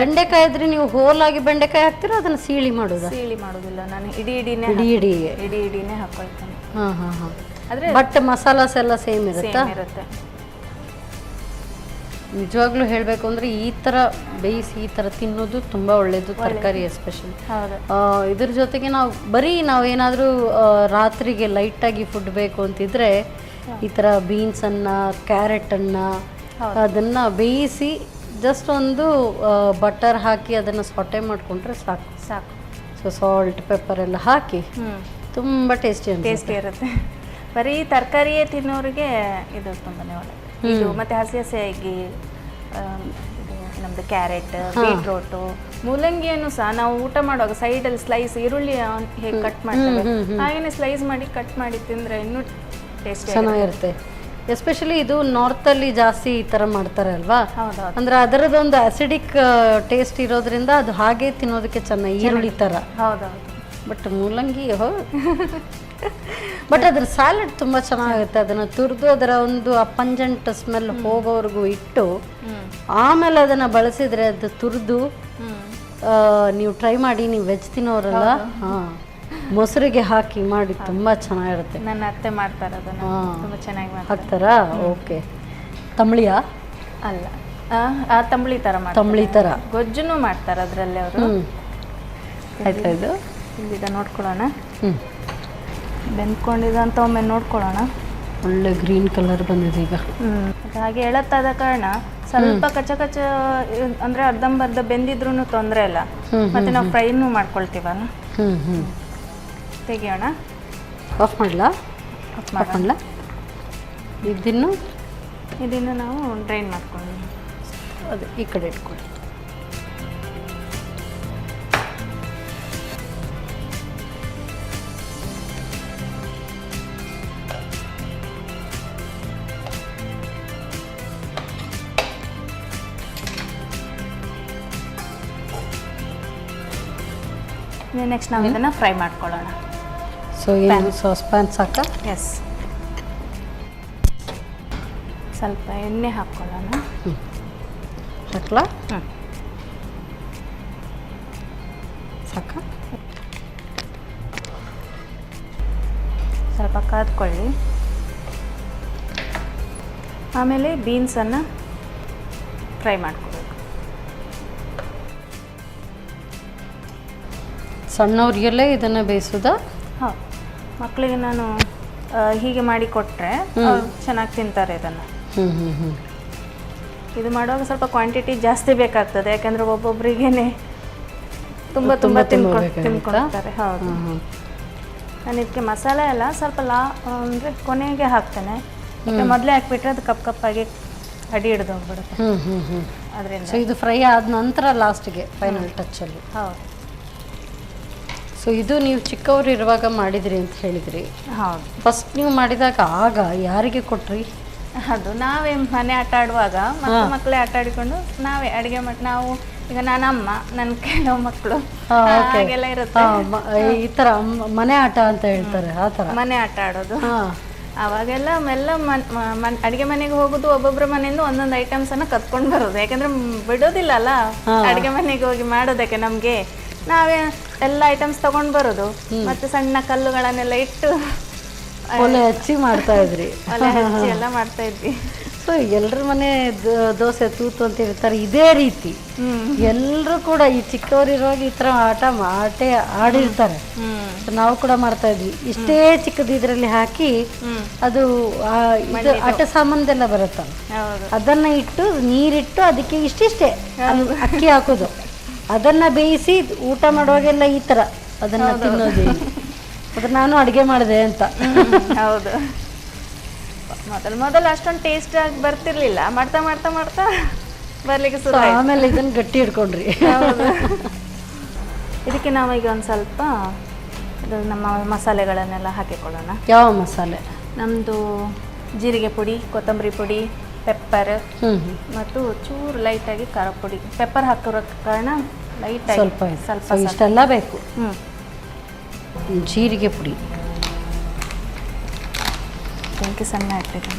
ಬೆಂಡೆಕಾಯಿ ಇದ್ರೆ ನೀವು ಹೋಲಾಗಿ ಬೆಂಡೆಕಾಯಿ ಹಾಕ್ತೀರಾ, ಅದನ್ನು ಸೀಳಿ ಮಾಡೋದು? ಸೀಳಿ ಮಾಡೋದಿಲ್ಲ, ನಾನು ಇಡೀನೇ ಹಾಕೊಳ್ತೇನೆ. ಆದರೆ ಬಟ್ ಮಸಾಲಾಸ್ ಎಲ್ಲ ಸೇಮ್ ಇರುತ್ತೆ. ನಿಜವಾಗ್ಲೂ ಹೇಳಬೇಕು ಅಂದರೆ ಈ ಥರ ಬೇಯಿಸಿ ಈ ಥರ ತಿನ್ನೋದು ತುಂಬ ಒಳ್ಳೆಯದು, ತರಕಾರಿ ಎಸ್ಪೆಷಲಿ. ಇದ್ರ ಜೊತೆಗೆ ನಾವೇನಾದರೂ ರಾತ್ರಿಗೆ ಲೈಟಾಗಿ ಫುಡ್ ಬೇಕು ಅಂತಿದ್ರೆ ಈ ಥರ ಬೀನ್ಸನ್ನು, ಕ್ಯಾರೆಟನ್ನು ಅದನ್ನು ಬೇಯಿಸಿ ಜಸ್ಟ್ ಒಂದು ಬಟರ್ ಹಾಕಿ ಅದನ್ನು ಸೊಟೆ ಮಾಡಿಕೊಂಡ್ರೆ ಸಾಕು. ಸೊ ಸಾಲ್ಟ್ ಪೆಪ್ಪರ್ ಎಲ್ಲ ಹಾಕಿ ತುಂಬ ಟೇಸ್ಟಿ ಇರುತ್ತೆ. ಬರೀ ತರಕಾರಿಯೇ ತಿನ್ನೋರಿಗೆ ಇದು ತುಂಬಾನೇ ಒಳ್ಳೆಯದು. ಇದು ಮತ್ತು ಹಸಿ ನಮ್ಮದು ಕ್ಯಾರೆಟ್, ಬೀಟ್ರೋಟು, ಮೂಲಂಗಿಯನ್ನು ಸಹ ನಾವು ಊಟ ಮಾಡುವಾಗ ಸೈಡಲ್ಲಿ ಸ್ಲೈಸ್ ಈರುಳ್ಳಿ ಹೇಗೆ ಕಟ್ ಮಾಡ್ತೇವೆ ಹಾಗೆಯೇ ಸ್ಲೈಸ್ ಮಾಡಿ ಕಟ್ ಮಾಡಿ ತಿಂದರೆ ಇನ್ನೂ ಟೇಸ್ಟಿ ಚೆನ್ನಾಗಿರುತ್ತೆ. ಎಸ್ಪೆಷಲಿ ಇದು ನಾರ್ತಲ್ಲಿ ಜಾಸ್ತಿ ಈ ಥರ ಮಾಡ್ತಾರೆ ಅಲ್ವಾ? ಅಂದರೆ ಅದರದೊಂದು ಅಸಿಡಿಕ್ ಟೇಸ್ಟ್ ಇರೋದ್ರಿಂದ ಅದು ಹಾಗೆ ತಿನ್ನೋದಕ್ಕೆ ಚೆನ್ನಾಗಿ, ಈರುಳ್ಳಿ ಥರ. ಹೌದೌದು. ಬಟ್ ಮೂಲಂಗಿ ಬಟ್ ಅದ್ರ ಸ್ಯಾಲಡ್ ತುಂಬ ಚೆನ್ನಾಗುತ್ತೆ. ಅದನ್ನು ತುರಿದು ಅದರ ಒಂದು ಅಪಂಜೆಂಟ್ ಸ್ಮೆಲ್ ಹೋಗೋವರೆಗೂ ಇಟ್ಟು ಆಮೇಲೆ ಅದನ್ನು ಬಳಸಿದರೆ ಅದು ತುರಿದು ನೀವು ಟ್ರೈ ಮಾಡಿ. ನೀವು ವೆಜ್ ತಿನ್ನೋರಲ್ಲ, ಮೊಸರಿಗೆ ಹಾಕಿ ಮಾಡಿ ತುಂಬ ಚೆನ್ನಾಗಿರುತ್ತೆ. ನನ್ನ ಅತ್ತೆ ಮಾಡ್ತಾರೆ ಅದನ್ನು, ತುಂಬ ಚೆನ್ನಾಗಿ ಹಾಕ್ತಾರಾ? ಓಕೆ, ತಂಬಳಿಯಾ? ಅಲ್ಲ, ತಂಬಳಿ ಥರ ಗೊಜ್ಜುನೂ ಮಾಡ್ತಾರೆ ಅದರಲ್ಲಿ ಅವರು. ಆಯ್ತಾ? ಇದು ಇಲ್ಲಿದೆ, ನೋಡ್ಕೊಳ್ಳೋಣ. ಬೆಂದ್ಕೊಂಡಿದೆ ಅಂತ ಒಮ್ಮೆ ನೋಡ್ಕೊಳ್ಳೋಣ. ಒಳ್ಳೆ ಗ್ರೀನ್ ಕಲರ್ ಬಂದಿದೆ ಈಗ. ಹಾಗೆ ಎಳತ್ತಾದ ಕಾರಣ ಸ್ವಲ್ಪ ಕಚ್ಚ ಅಂದರೆ ಅರ್ಧಂಬರ್ಧ ಬೆಂದಿದ್ರೂ ತೊಂದರೆ ಇಲ್ಲ. ಮತ್ತೆ ನಾವು ಫ್ರೈನೂ ಮಾಡ್ಕೊಳ್ತೀವಲ್ಲ. ತೆಗಿಯೋಣ. ಆಫ್ ಮಾಡಲಾ? ಇದನ್ನು ನಾವು ಡ್ರೈನ್ ಮಾಡ್ಕೊಂಡು ಅದು ಈ ಕಡೆ ಇಟ್ಕೊಳ್ಳಿ. ನೆಕ್ಸ್ಟ್ ನಾವು ಇದನ್ನು ಫ್ರೈ ಮಾಡ್ಕೊಳ್ಳೋಣ. ಸೊ ಏನು ಸಾಸ್ ಪ್ಯಾನ್ ಸಾಕಾ? ಎಸ್, ಸ್ವಲ್ಪ ಎಣ್ಣೆ ಹಾಕ್ಕೊಳ್ಳೋಣ. ಹಾಕ್ಲಾ? ಸಾಕಾ? ಸ್ವಲ್ಪ ಕಾದ್ಕೊಳ್ಳಿ. ಆಮೇಲೆ ಬೀನ್ಸನ್ನು ಫ್ರೈ ಮಾಡ್ಕೋಬೇಕು. ಸಣ್ಣವ್ರಿಗೆಲ್ಲೇ ಇದನ್ನು ಬೇಯಿಸೋದಾ? ಹೌದು, ಮಕ್ಕಳಿಗೆ ನಾನು ಹೀಗೆ ಮಾಡಿ ಕೊಟ್ಟರೆ ಚೆನ್ನಾಗಿ ತಿಂತಾರೆ ಇದನ್ನು. ಇದು ಮಾಡುವಾಗ ಸ್ವಲ್ಪ ಕ್ವಾಂಟಿಟಿ ಜಾಸ್ತಿ ಬೇಕಾಗ್ತದೆ, ಯಾಕಂದರೆ ಒಬ್ಬೊಬ್ಬರಿಗೇನೆ ತುಂಬ ತಿನ್ಕೊಳ್ತಾರೆ. ಹೌದು. ನಾನು ಇದಕ್ಕೆ ಮಸಾಲೆ ಎಲ್ಲ ಸ್ವಲ್ಪ ಅಂದರೆ ಕೊನೆಗೆ ಹಾಕ್ತೇನೆ, ಯಾಕೆ ಮೊದಲೇ ಹಾಕ್ಬಿಟ್ರೆ ಅದು ಕಪ್ಪಾಗಿ ಅಡಿ ಹಿಡಿದು ಹೋಗ್ಬಿಡುತ್ತೆ. ಅದರಿಂದ ಸೊ ಇದು ಫ್ರೈ ಆದ ನಂತರ ಲಾಸ್ಟಿಗೆ ಫೈನಲ್ ಟಚ್ಚಲ್ಲಿ. ಹೌದು. ಸೊ ಇದು ನೀವು ಚಿಕ್ಕವರು ಇರುವಾಗ ಮಾಡಿದ್ರಿ ಅಂತ ಹೇಳಿದ್ರಿ. ಹೌದು. ಫಸ್ಟ್ ನೀವು ಮಾಡಿದಾಗ ಆಗ ಯಾರಿಗೆ ಕೊಟ್ರಿ? ಅದು ನಾವೇ ಮನೆ ಆಟ ಆಡುವಾಗ ಮಕ್ಕಳೇ ಆಟ ಆಡಿಕೊಂಡು ನಾವೇ ಅಡುಗೆ ಮಾಡಿ, ನಾವು ಈಗ ನಾನು ಅಮ್ಮ, ನನ್ನ ಕೆಲವು ಮಕ್ಕಳು ಹಾಗೆಲ್ಲ ಇರುತ್ತೆ. ಈ ಥರ ಮನೆ ಆಟ ಅಂತ ಹೇಳ್ತಾರೆ, ಆ ಥರ ಮನೆ ಆಟ ಆಡೋದು. ಅವಾಗೆಲ್ಲ ಮೆಲ್ಲ ಅಡುಗೆ ಮನೆಗೆ ಹೋಗೋದು, ಒಬ್ಬೊಬ್ಬರ ಮನೆಯಿಂದ ಒಂದೊಂದು ಐಟಮ್ಸನ್ನು ಕತ್ಕೊಂಡು ಬರೋದು, ಯಾಕಂದ್ರೆ ಬಿಡೋದಿಲ್ಲ ಅಲ್ಲ ಅಡುಗೆ ಮನೆಗೆ ಹೋಗಿ ಮಾಡೋದಕ್ಕೆ. ನಮಗೆ ನಾವೇ ಎಲ್ಲ ಐಟಮ್ಸ್ ತಗೊಂಡು ಬರೋದು, ಮತ್ತೆ ಸಣ್ಣ ಕಲ್ಲುಗಳನ್ನೆಲ್ಲ ಇಟ್ಟು ಒಲೆ ಹಚ್ಚಿ ಮಾಡ್ತಾ ಇದ್ರಿ. ಒಲೆ ಹಚ್ಚಿ ಎಲ್ಲ ಮಾಡ್ತಾ ಇದ್ವಿ. ಸೊ ಎಲ್ಲರ ಮನೆ ದೋಸೆ ತೂತು ಅಂತ ಹೇಳ್ತಾರೆ, ಇದೇ ರೀತಿ ಎಲ್ಲರೂ ಕೂಡ ಈ ಚಿಕ್ಕವರಿರುವಾಗ ಈ ಥರ ಆಡಿರ್ತಾರೆ. ನಾವು ಕೂಡ ಮಾಡ್ತಾ ಇದ್ವಿ. ಇಷ್ಟೇ ಚಿಕ್ಕದು ಇದರಲ್ಲಿ ಹಾಕಿ ಅದು ಇದು ಆಟ ಸಾಮಾನ್ದೆಲ್ಲ ಬರುತ್ತಲ್ಲ, ಅದನ್ನ ಇಟ್ಟು ನೀರಿಟ್ಟು ಅದಕ್ಕೆ ಇಷ್ಟಿಷ್ಟೇ ಅಕ್ಕಿ ಹಾಕೋದು, ಅದನ್ನ ಬೇಯಿಸಿ ಊಟ ಮಾಡುವಾಗೆಲ್ಲ ಈ ಥರ ಅದನ್ನ ತಿನ್ನೋದು. ಅದು ನಾನು ಅಡುಗೆ ಮಾಡಿದೆ ಅಂತ. ಹೌದು. ಮೊದಲು ಅಷ್ಟೊಂದು ಟೇಸ್ಟ್ ಆಗಿ ಬರ್ತಿರ್ಲಿಲ್ಲ, ಮಾಡ್ತಾ ಮಾಡ್ತಾ ಮಾಡ್ತಾ ಬರ್ಲಿಕ್ಕೆ ಶುರು ಆಯ್ತು. ಆಮೇಲೆ ಇದನ್ನ ಗಟ್ಟಿ ಹಿಡ್ಕೊಂಡ್ರಿ. ಇದಕ್ಕೆ ನಾವೀಗ ಒಂದು ಸ್ವಲ್ಪ ನಮ್ಮ ಮಸಾಲೆಗಳನ್ನೆಲ್ಲ ಹಾಕಿಕೊಳ್ಳೋಣ. ಯಾವ ಮಸಾಲೆ? ನಮ್ಮದು ಜೀರಿಗೆ ಪುಡಿ, ಕೊತ್ತಂಬರಿ ಪುಡಿ, ಪೆಪ್ಪರ್ ಮತ್ತು ಚೂರು ಲೈಟಾಗಿ ಖಾರ ಪುಡಿ. ಪೆಪ್ಪರ್ ಹಾಕಿರೋ ಕಾರಣ ಲೈಟಾಗಿ ಸ್ವಲ್ಪ ಇಷ್ಟೆಲ್ಲ ಬೇಕು. ಜೀರಿಗೆ ಪುಡಿ, ಬೆಂಕಿ ಸಣ್ಣ ಹಾಕ್ಬೇಕು.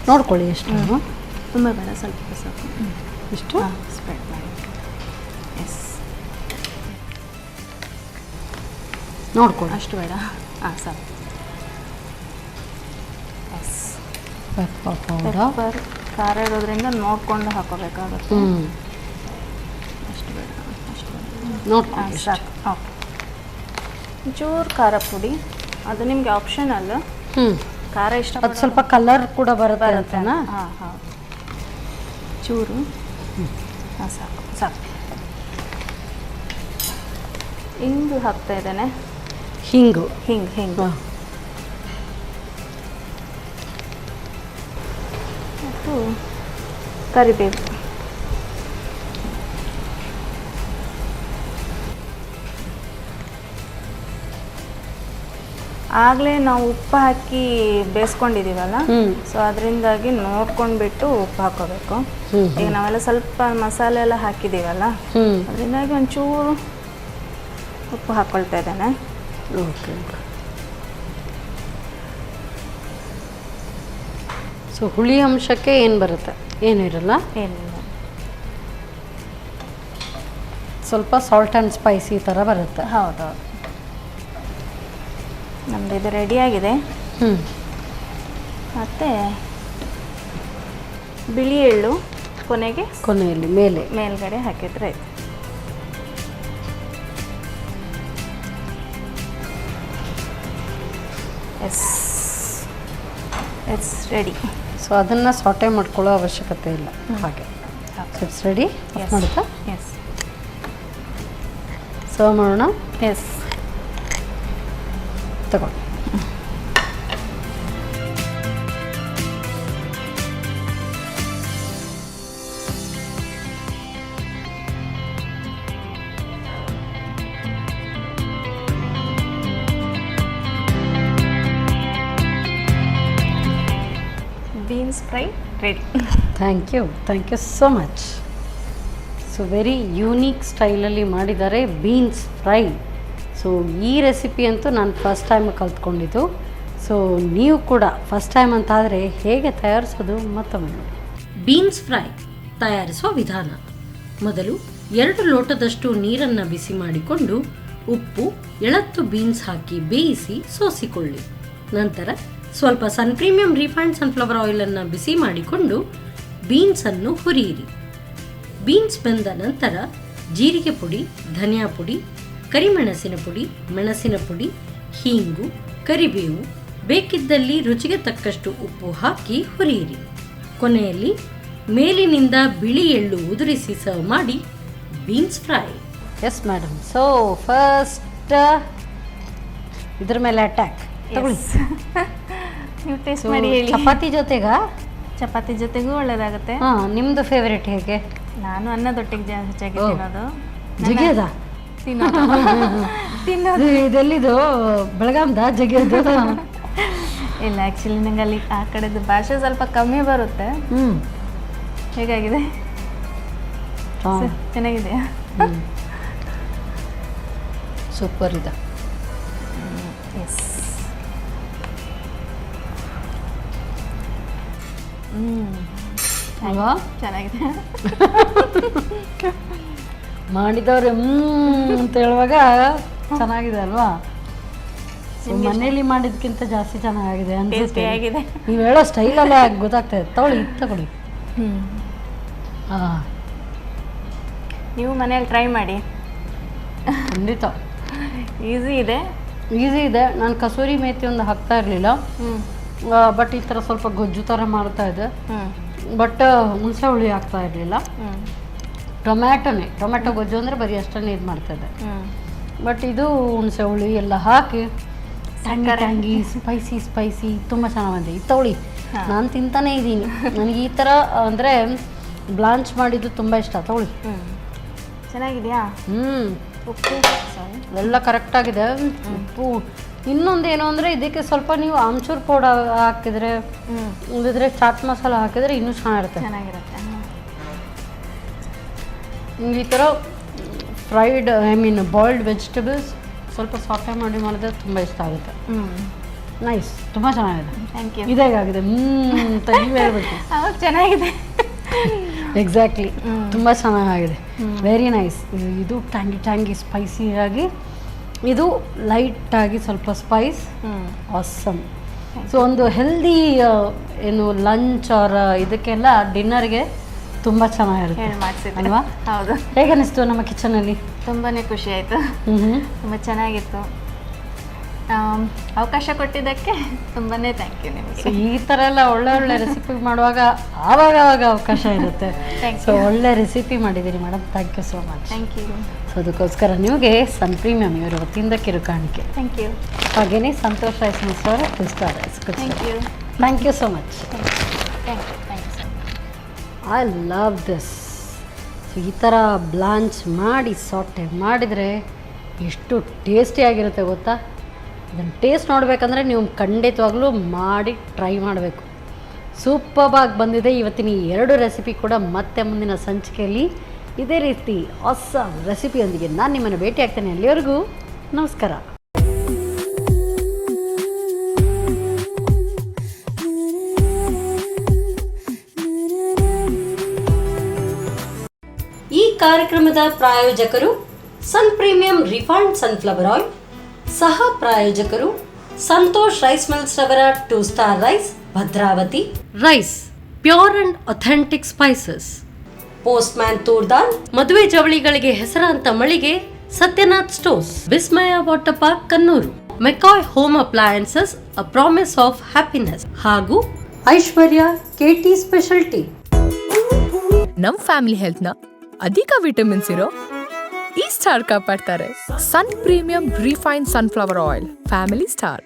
ನೋಡ್ಕೊಳ್ಳಿ ಎಷ್ಟು, ತುಂಬ ಬೇಡ, ಸ್ವಲ್ಪ ಸಾಕು. ಇಷ್ಟು ಸ್ಪ್ರೆಡ್ ಮಾಡಿ. ಎಸ್, ನೋಡ್ಕೊಳ್ಳಿ, ಅಷ್ಟು ಬೇಡ. ಸಾಕು. ಎಸ್, ಪೆಪ್ಪರ್ ಖಾರ ಇರೋದ್ರಿಂದ ನೋಡ್ಕೊಂಡು ಹಾಕೋಬೇಕಾಗುತ್ತೆ. ಅಷ್ಟು ಬೇಡ, ಅಷ್ಟು ಬೇಡ, ನೋಡ್ಕೊಳ್ಳಿ ಸಾಕು. ಓಕೆ. ಚೂರು ಖಾರ ಪುಡಿ, ಅದು ನಿಮಗೆ ಆಪ್ಷನಲ್. ಖಾರ ಇಷ್ಟ, ಅದು ಸ್ವಲ್ಪ ಕಲರ್ ಕೂಡ ಬರುತ್ತೆ ಅಂತನಾ? ಹಾಂ ಹೌದು. ಚೂರು ಸಾಕು ಸಾಕು. ಹಿಂಗು ಹಾಕ್ತಾ ಇದ್ದೇನೆ. ಹಿಂಗು ಹಿಂಗು ಮತ್ತು ಕರಿಬೇವು. ಆಗಲೇ ನಾವು ಉಪ್ಪು ಹಾಕಿ ಬೇಯಿಸ್ಕೊಂಡಿದ್ದೀವಲ್ಲ, ಸೊ ಅದರಿಂದಾಗಿ ನೋಡ್ಕೊಂಡ್ಬಿಟ್ಟು ಉಪ್ಪು ಹಾಕೋಬೇಕು. ಈಗ ನಾವೆಲ್ಲ ಸ್ವಲ್ಪ ಮಸಾಲೆ ಎಲ್ಲ ಹಾಕಿದ್ದೀವಲ್ಲ, ಅದರಿಂದಾಗಿ ಒಂಚೂರು ಉಪ್ಪು ಹಾಕ್ಕೊಳ್ತಾ ಇದ್ದೇನೆ. ಓಕೆ. ಸೊ ಹುಳಿ ಅಂಶಕ್ಕೆ ಏನು ಬರುತ್ತೆ? ಏನು ಇರಲ್ಲ, ಏನಿಲ್ಲ. ಸ್ವಲ್ಪ ಸಾಲ್ಟ್ ಆ್ಯಂಡ್ ಸ್ಪೈಸಿ ಥರ ಬರುತ್ತೆ. ಹೌದೌದು. ನಮ್ಮದು ಇದು ರೆಡಿಯಾಗಿದೆ. ಮತ್ತು ಬಿಳಿ ಎಳ್ಳು ಕೊನೆಯಲ್ಲಿ ಮೇಲ್ಗಡೆ ಹಾಕಿದ್ರೆ ಆಯ್ತು. S, it's ready. ಸೊ ಅದನ್ನು ಸಾಟೆ ಮಾಡ್ಕೊಳ್ಳೋ ಅವಶ್ಯಕತೆ ಇಲ್ಲ, ಹಾಗೆ ಇಟ್ಸ್ ರೆಡಿ. ಮಾಡುತ್ತಾ? ಎಸ್, ಸರ್ವ್ ಮಾಡೋಣ. ಎಸ್, ತಗೊಳ್ಳಿ. Beans fry ready. Thank you so much. So very unique ಸ್ಟೈಲಲ್ಲಿ ಮಾಡಿದ್ದಾರೆ ಬೀನ್ಸ್ ಫ್ರೈ. ಸೊ ಈ ರೆಸಿಪಿ ಅಂತೂ ನಾನು ಫಸ್ಟ್ ಟೈಮ್ ಕಲ್ತ್ಕೊಂಡಿದ್ದು. ಸೊ ನೀವು ಕೂಡ ಫಸ್ಟ್ ಟೈಮ್ ಅಂತಾದರೆ ಹೇಗೆ ತಯಾರಿಸೋದು ಮತ್ತೊಮ್ಮೆ ನೋಡಿ. ಬೀನ್ಸ್ ಫ್ರೈ ತಯಾರಿಸುವ ವಿಧಾನ: ಮೊದಲು 2 ಲೋಟದಷ್ಟು ನೀರನ್ನು ಬಿಸಿ ಮಾಡಿಕೊಂಡು ಉಪ್ಪು, ಎಳತ್ತು ಬೀನ್ಸ್ ಹಾಕಿ ಬೇಯಿಸಿ ಸೋಸಿಕೊಳ್ಳಿ. ನಂತರ ಸ್ವಲ್ಪ ಸನ್ ಪ್ರೀಮಿಯಂ ರಿಫೈನ್ಡ್ ಸನ್ಫ್ಲವರ್ ಆಯಿಲನ್ನು ಬಿಸಿ ಮಾಡಿಕೊಂಡು ಬೀನ್ಸನ್ನು ಹುರಿಯಿರಿ. ಬೀನ್ಸ್ ಬೆಂದ ನಂತರ ಜೀರಿಗೆ ಪುಡಿ, ಧನಿಯಾ ಪುಡಿ, ಕರಿಮೆಣಸಿನ ಪುಡಿ, ಮೆಣಸಿನ ಪುಡಿ, ಹೀಂಗು, ಕರಿಬೇವು, ಬೇಕಿದ್ದಲ್ಲಿ ರುಚಿಗೆ ತಕ್ಕಷ್ಟು ಉಪ್ಪು ಹಾಕಿ ಹುರಿಯಿರಿ. ಕೊನೆಯಲ್ಲಿ ಮೇಲಿನಿಂದ ಬಿಳಿ ಎಳ್ಳು ಉದುರಿಸಿ ಸರ್ವ್ ಮಾಡಿ beans fry. Yes madam. So first ಇದ್ರ ಮೇಲೆ ಅಟ್ಯಾಕ್ ತಗೊಳ್ಳಿ. ನೀವು ಟೇಸ್ಟ್ ಮಾಡಿ ಹೇಳಿ. ಚಪಾತಿ ಜೊತೆಗ? ಚಪಾತಿ ಜೊತೆಗೂ ಒಳ್ಳೇದಾಗುತ್ತೆ. ಹಾಂ, ನಿಮ್ಮದು ಫೇವ್ರೇಟ್ ಹೇಗೆ? ನಾನು ಅನ್ನದೊಟ್ಟಿಗೆ ಹೆಚ್ಚಾಗಿ ತಿನ್ನೋದು. ಜಗಿಯೋದ? ತಿನ್ನೋದು ಇದೆಲ್ಲಿದು ಬೆಳಗಾಮ್ದ ಜಗಿಯೋದು? ಇಲ್ಲ, ಆ್ಯಕ್ಚುಲಿ ನಂಗೆ ಅಲ್ಲಿ ಆ ಕಡೆದು ಭಾಷೆ ಸ್ವಲ್ಪ ಕಮ್ಮಿ ಬರುತ್ತೆ. ಹೇಗಾಗಿದೆ? ಚೆನ್ನಾಗಿದೆಯಾ? ಸೂಪರ್ ಇದೆ. ಎಸ್. ಅಲ್ವಾ? ಚೆನ್ನಾಗಿದೆ. ಮಾಡಿದವ್ರೆ ಅಂತ ಹೇಳುವಾಗ ಚೆನ್ನಾಗಿದೆ ಅಲ್ವಾ? ಮನೇಲಿ ಮಾಡಿದ್ಕಿಂತ ಜಾಸ್ತಿ ಚೆನ್ನಾಗಿದೆ ಅನ್ಸುತ್ತೆ. ಆಗಿದೆ. ನೀವು ಹೇಳೋ ಸ್ಟೈಲಲ್ಲ ಗೊತ್ತಾಗ್ತದೆ. ತಗೊಳ್ಳಿ. ಹಾಂ, ನೀವು ಮನೇಲಿ ಟ್ರೈ ಮಾಡಿ. ಖಂಡಿತ ಈಸಿ ಇದೆ. ನಾನು ಕಸೂರಿ ಮೇಥಿ ಒಂದು ಹಾಕ್ತಾ ಇರಲಿಲ್ಲ, ಬಟ್ ಈ ಥರ ಸ್ವಲ್ಪ ಗೊಜ್ಜು ಥರ ಮಾಡ್ತಾ ಇದ್ದೆ. ಬಟ್ ಹುಣಸೆ ಹುಳಿ ಹಾಕ್ತಾ ಇರಲಿಲ್ಲ. ಟೊಮ್ಯಾಟೊ ಗೊಜ್ಜು ಅಂದರೆ ಬರೀ ಅಷ್ಟನ್ನೇ ಇದು ಮಾಡ್ತಾಯಿದ್ದೆ. ಬಟ್ ಇದು ಹುಣಸೆ ಹುಳಿ ಎಲ್ಲ ಹಾಕಿ ಟ್ಯಾಂಗಿ ಸ್ಪೈಸಿ ತುಂಬ ಚೆನ್ನಾಗಿ ಬಂದಿದೆ. ಇದು ತಗೊಳ್ಳಿ, ನಾನು ತಿಂತಾನೇ ಇದ್ದೀನಿ. ನನಗೆ ಈ ಥರ ಅಂದರೆ ಬ್ಲಾಂಚ್ ಮಾಡಿದ್ದು ತುಂಬ ಇಷ್ಟ. ತಗೊಳ್ಳಿ. ಚೆನ್ನಾಗಿದೆಯಾ? ಉಪ್ಪು ಎಲ್ಲ ಕರೆಕ್ಟಾಗಿದೆ. ಉಪ್ಪು ಇನ್ನೊಂದೇನು ಅಂದರೆ ಇದಕ್ಕೆ ಸ್ವಲ್ಪ ನೀವು ಆಮ್ಚೂರ್ ಪೌಡರ್ ಹಾಕಿದರೆ, ಇಲ್ಲದಿದ್ರೆ ಚಾಟ್ ಮಸಾಲ ಹಾಕಿದರೆ ಇನ್ನೂ ಚೆನ್ನಾಗಿರುತ್ತೆ. ಈ ಥರ ಫ್ರೈಡ್ ಬಾಯ್ಲ್ಡ್ ವೆಜಿಟೇಬಲ್ಸ್ ಸ್ವಲ್ಪ ಸಾಫ್ಟ್ ಮಾಡಿ ಮಾಡಿದ್ರೆ ತುಂಬ ಇಷ್ಟ ಆಗುತ್ತೆ. ನೈಸ್, ತುಂಬ ಚೆನ್ನಾಗಿದೆ. Thank you. ಇದಾಗಿದೆ ಅಂತ ನೀವು ಹೇಳ್ಬೇಕು. ಚೆನ್ನಾಗಿದೆ. ಎಕ್ಸಾಕ್ಟ್ಲಿ, ತುಂಬ ಚೆನ್ನಾಗಿದೆ. Very nice. ಇದು ಟ್ಯಾಂಗಿ ಸ್ಪೈಸಿಯಾಗಿ, ಇದು ಲೈಟಾಗಿ ಸ್ವಲ್ಪ ಸ್ಪೈಸ್. ಆಸಮ್. ಸೊ ಒಂದು ಹೆಲ್ದಿ ಏನು ಲಂಚ್ ಆರ್ ಇದಕ್ಕೆಲ್ಲ ಡಿನ್ನರ್ಗೆ ತುಂಬ ಚೆನ್ನಾಗಿರುತ್ತೆ ಅಲ್ವಾ? ಹೌದು. ಹೇಗೆ ಅನಿಸ್ತು ನಮ್ಮ ಕಿಚನಲ್ಲಿ? ತುಂಬಾ ಖುಷಿ ಆಯಿತು. ತುಂಬ ಚೆನ್ನಾಗಿತ್ತು. ಅವಕಾಶ ಕೊಟ್ಟಿದ್ದಕ್ಕೆ ತುಂಬಾ ಥ್ಯಾಂಕ್ ಯು ನಿಮಗೆ. ಸೊ ಈ ಥರ ಎಲ್ಲ ಒಳ್ಳೆ ರೆಸಿಪಿ ಮಾಡುವಾಗ ಆವಾಗ ಅವಕಾಶ ಇರುತ್ತೆ. ಸೊ ಒಳ್ಳೆ ರೆಸಿಪಿ ಮಾಡಿದ್ದೀರಿ madam. Thank you so much. Thank you. So ಅದಕ್ಕೋಸ್ಕರ ನಿಮಗೆ ಸನ್ ಪ್ರೀಮಿಯಂ ಇವರ ವತಿಯಿಂದ ಕಿರುಕಾಣಿಕೆ. Thank you. ಹಾಗೆಯೇ ಸಂತೋಷ್ ರೈಸ್ ಅವರ ಇಷ್ಟ. Thank you so much. I love this. So ಈ ಥರ ಬ್ಲಾಂಚ್ ಮಾಡಿ ಸಾಟೆ ಮಾಡಿದರೆ ಎಷ್ಟು ಟೇಸ್ಟಿಯಾಗಿರುತ್ತೆ ಗೊತ್ತಾ? ಅದನ್ನು ಟೇಸ್ಟ್ ನೋಡಬೇಕಂದ್ರೆ ನೀವು ಖಂಡಿತವಾಗ್ಲೂ ಮಾಡಿ ಟ್ರೈ ಮಾಡಬೇಕು. ಸೂಪರ್ಬಾಗಿ ಬಂದಿದೆ ಇವತ್ತಿನ ಈ 2 ರೆಸಿಪಿ ಕೂಡ. ಮತ್ತೆ ಮುಂದಿನ ಸಂಚಿಕೆಯಲ್ಲಿ ಇದೇ ರೀತಿ ಆಸಮ್ ರೆಸಿಪಿಯೊಂದಿಗೆ ನಾನು ನಿಮ್ಮನ್ನು ಭೇಟಿ ಆಗ್ತೇನೆ. ಅಲ್ಲಿವರೆಗೂ ನಮಸ್ಕಾರ. ಈ ಕಾರ್ಯಕ್ರಮದ ಪ್ರಾಯೋಜಕರು Sun Premium refined sunflower oil. ಸಹ ಪ್ರಾಯೋಜಕರು ಸಂತೋಷ್ ರೈಸ್ ಮಿಲ್ಸ್ ರವರ 2 star rice, Bhadravati. Rice pure and authentic spices. Postman toor dal. ಮದುವೆ ಜವಳಿಗಳಿಗೆ ಹೆಸರಾಂತ ಮಳಿಗೆ Satyanath stores. Vismaya water park Kannur. McCoy home appliances, a promise of happiness. ಹಾಗೂ ಐಶ್ವರ್ಯ KT ಸ್ಪೆಷಾಲಿಟಿ. ನಮ್ ಫ್ಯಾಮಿಲಿ ಹೆಲ್ತ್ ನ ಅಧಿಕ ವಿಟಮಿನ್ಸ್ ಇರೋ ಈ ಸ್ಟಾರ್ ಕಾಪಾಡ್ತಾರೆ. Sun Premium refined sunflower oil, family star.